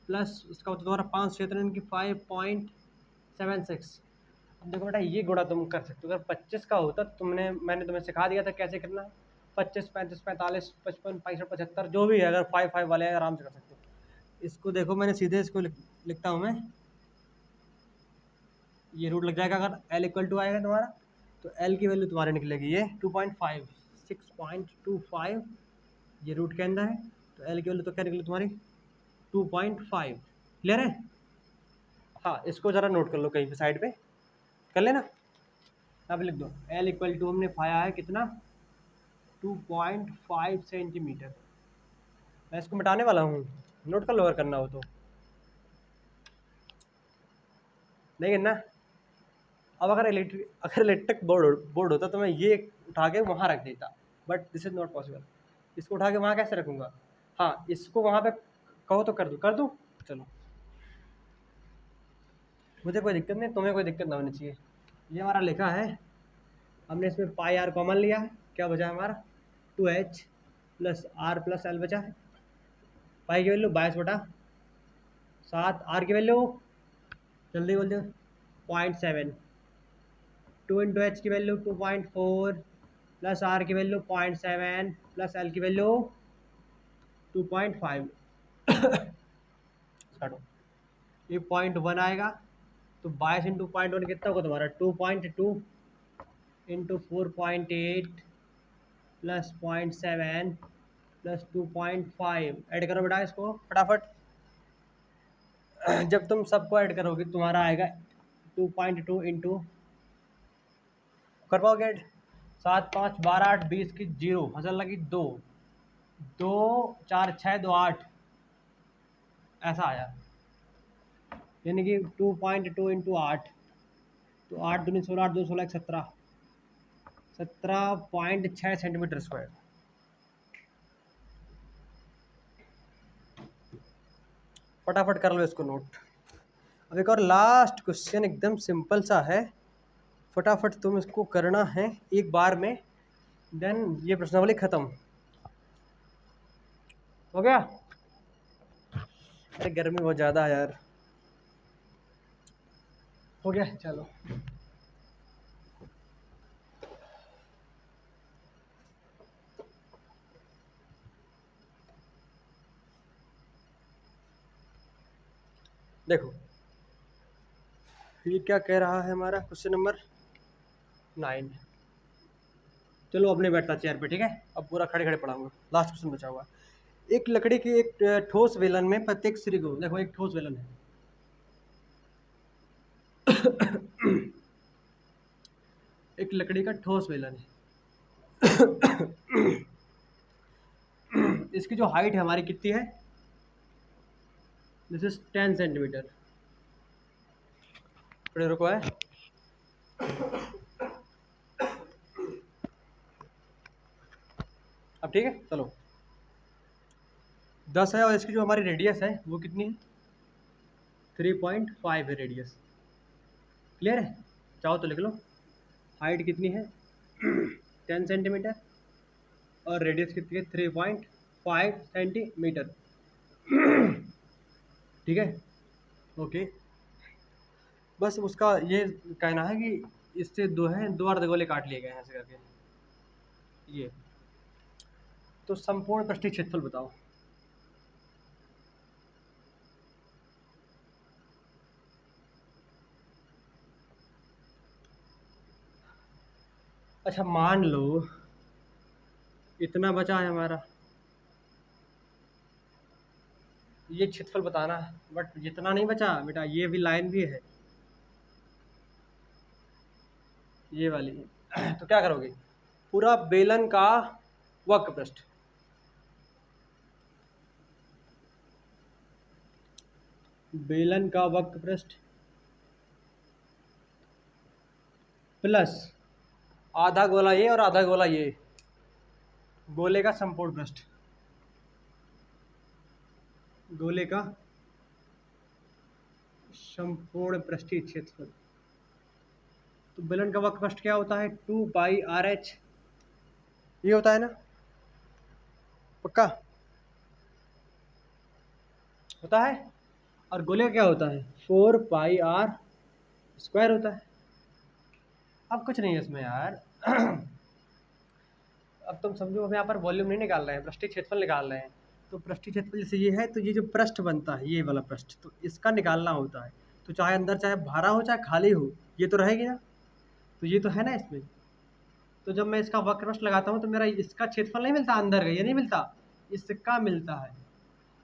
S1: प्लस उसका होता तुम्हारा 5 क्षेत्र की 5.76। अब देखो बेटा ये गुणा तुम कर सकते हो, अगर 25 का होता मैंने तुम्हें सिखा दिया था कैसे करना है, 25, 35, 45, 55, 65, 75 जो भी है, अगर 5 वाले हैं आराम से कर सकते हो। इसको देखो मैंने सीधे इसको लिखता हूँ मैं, ये रूट लग जाएगा, अगर l इक्वल टू आएगा तुम्हारा तो l की वैल्यू तुम्हारी निकलेगी ये 2.5, 6.25, ये रूट के अंदर है, तो l की वैल्यू तो क्या निकली तुम्हारी 2.5, क्लियर है। हाँ इसको ज़रा नोट कर लो कहीं पे साइड पे, कर लेना, अब लिख दो l इक्वल टू हमने पाया है कितना 2.5 सेंटीमीटर। मैं इसको मिटाने वाला हूँ, नोट कर लो अगर करना हो तो, नहीं करना। अब अगर इलेक्ट्रिक बोर्ड होता तो मैं ये उठा के वहाँ रख देता, but this is not possible. इसको उठा के वहाँ कैसे रखूँगा, हाँ इसको वहाँ पे कहो तो कर दूँ, चलो मुझे कोई दिक्कत नहीं, तुम्हें कोई दिक्कत ना होनी चाहिए। ये हमारा लिखा है, हमने इसमें पाई आर कॉमन लिया है, क्या बचा है हमारा 2h plus are plus L बचा है। पाई की वैल्यू 22/7, आर की वैल्यू जल्दी बोल दो 0.7, 2 इंटू एच की वैल्यू 2.4 प्लस आर की वैल्यू 0.7 प्लस एल की वैल्यू 2.5 काटो, ये 0.1 आएगा, तो 22 इंटू 0.1 कितना होगा तुम्हारा 2.2 इंटू 4.8 प्लस 0.7 प्लस 2.5। ऐड करो बेटा इसको फटाफट। जब तुम सबको ऐड करोगे तुम्हारा आएगा 2.2 इंटू, कर पाओगे ऐड, 7 5 12 8 20 की 0 हज़र लगी 2 2 4 6 2 8 ऐसा आया, यानी कि 2.2 इंटू 8, तो 8 दूनी 16 8 2 16 17 17.6 सेंटीमीटर स्क्वायर। फटाफट कर लो इसको नोट। अब एक और लास्ट क्वेश्चन एकदम सिंपल सा है, फटाफट तुम इसको करना है एक बार में, देन ये प्रश्नावली खत्म हो गया। अरे गर्मी बहुत ज़्यादा है यार। हो गया, चलो देखो ये क्या कह रहा है हमारा क्वेश्चन नंबर 9। चलो अपने बैठता चेयर पे, ठीक है, अब पूरा खड़े खड़े पढ़ाऊंगा, लास्ट क्वेश्चन बचा हुआ। एक लकड़ी की एक ठोस वेलन में प्रत्येक सिरे को, देखो एक ठोस वेलन है एक लकड़ी का ठोस वेलन है इसकी जो हाइट है हमारी कितनी है, दिस इज 10 सेंटीमीटर। खड़े रुको है, अब ठीक है चलो 10 है, और इसकी जो हमारी रेडियस है वो कितनी है 3.5 है रेडियस। क्लियर है, चाहो तो लिख लो। हाइट कितनी है 10 सेंटीमीटर और रेडियस कितनी है 3.5 सेंटीमीटर। ठीक है, ओके। बस उसका ये कहना है कि इससे दो अर्धगोले काट लिए गए हैं ऐसे करके। ये तो संपूर्ण पृष्ठीय क्षेत्रफल बताओ। अच्छा मान लो इतना बचा है हमारा, ये क्षेत्रफल बताना है, बट जितना नहीं बचा बेटा, ये भी लाइन भी है ये वाली तो क्या करोगे, पूरा बेलन का वक्र पृष्ठ, बेलन का वक्र पृष्ठ प्लस आधा गोला ये और आधा गोला ये, गोले का संपूर्ण पृष्ठ, गोले का संपूर्ण पृष्ठीय क्षेत्रफल। तो बेलन का वक्र पृष्ठ क्या होता है 2πRH, ये होता है ना, पक्का होता है। और गोले का क्या होता है 4πr² होता है। अब कुछ नहीं है इसमें यार अब तुम समझो, हम यहाँ पर वॉल्यूम नहीं निकाल रहे हैं, पृष्ठीय क्षेत्रफल निकाल रहे हैं। तो पृष्ठीय क्षेत्रफल जैसे ये है, तो ये जो पृष्ठ बनता है ये वाला पृष्ठ, तो इसका निकालना होता है। तो चाहे अंदर चाहे भरा हो चाहे खाली हो, ये तो रहेगी ना, तो ये तो है ना इसमें। तो जब मैं इसका वक्र पृष्ठ लगाता हूँ तो मेरा इसका क्षेत्रफल नहीं मिलता अंदर का, ये नहीं मिलता, इसका मिलता है।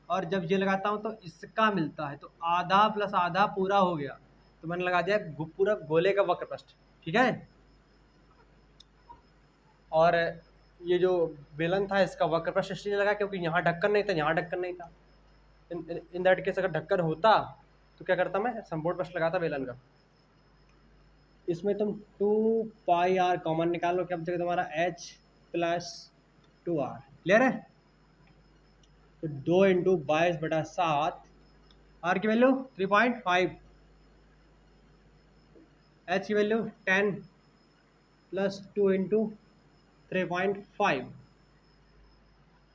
S1: और जब ये लगाता हूँ तो इसका मिलता है, तो आधा प्लस आधा पूरा हो गया। तो मैंने लगा दिया पूरा गोले का वक्र पृष्ठ, ठीक है। और ये जो बेलन था इसका वक्र पृष्ठ इसलिए लगा क्योंकि यहाँ ढक्कन नहीं था, यहाँ ढक्कन नहीं था। इन दैट केस अगर ढक्कन होता तो क्या करता, मैं संपूर्ण पृष्ठ लगाता बेलन का। इसमें तुम 2πr कॉमन निकाल लो, क्या बचेगा तुम्हारा h प्लस 2r। क्लियर है, तो 2 × 22/7, आर की वैल्यू 3.5 एच की वैल्यू 10 प्लस 2 इंटू 3.5।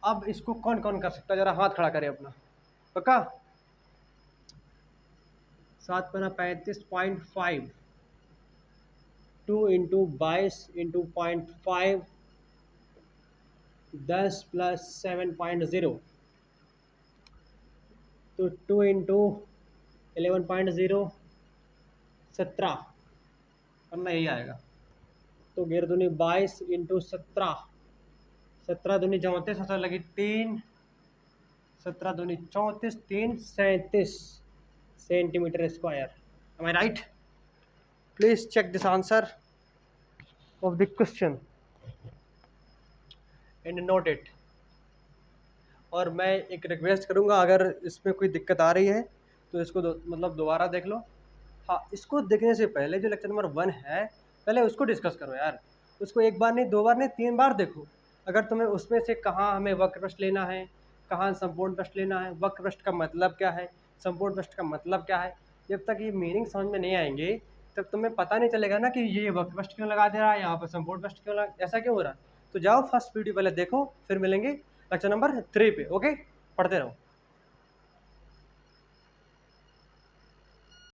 S1: अब इसको कौन कौन कर सकता है, जरा हाथ खड़ा करे अपना, पक्का? 7×35.5, 2 इंटू 22 इंटू 0.5, 10 प्लस 7.0, तो 2 इंटू 11.0 17 करना, यही आएगा। तो 11 दूनी 22 इंटू 17, 17 दूनी 34, असर लगी 3, 17 दूनी 34, 3 37 centimetre square. Am I right? Please check this answer of the question and note it. और मैं एक रिक्वेस्ट करूँगा, अगर इसमें कोई दिक्कत आ रही है तो इसको मतलब दोबारा देख लो। हाँ, इसको देखने से पहले जो लेक्चर नंबर 1 है, पहले उसको डिस्कस करो यार। उसको एक बार नहीं, 2 बार नहीं, 3 बार देखो। अगर तुम्हें उसमें से कहाँ हमें वक्र पृष्ठ लेना है, कहाँ संपूर्ण पृष्ठ लेना है, वक्र पृष्ठ का मतलब क्या है, संपूर्ण पृष्ठ का मतलब क्या है, जब तक ये मीनिंग समझ में नहीं आएंगे तब तुम्हें पता नहीं चलेगा ना कि ये वक्र पृष्ठ क्यों लगा दे रहा है, यहाँ पर संपूर्ण पृष्ठ क्यों लगा, ऐसा क्यों हो रहा है। तो जाओ फर्स्ट वीडियो पहले देखो, फिर मिलेंगे लेक्चर नंबर 3 पे। ओके, पढ़ते रहो।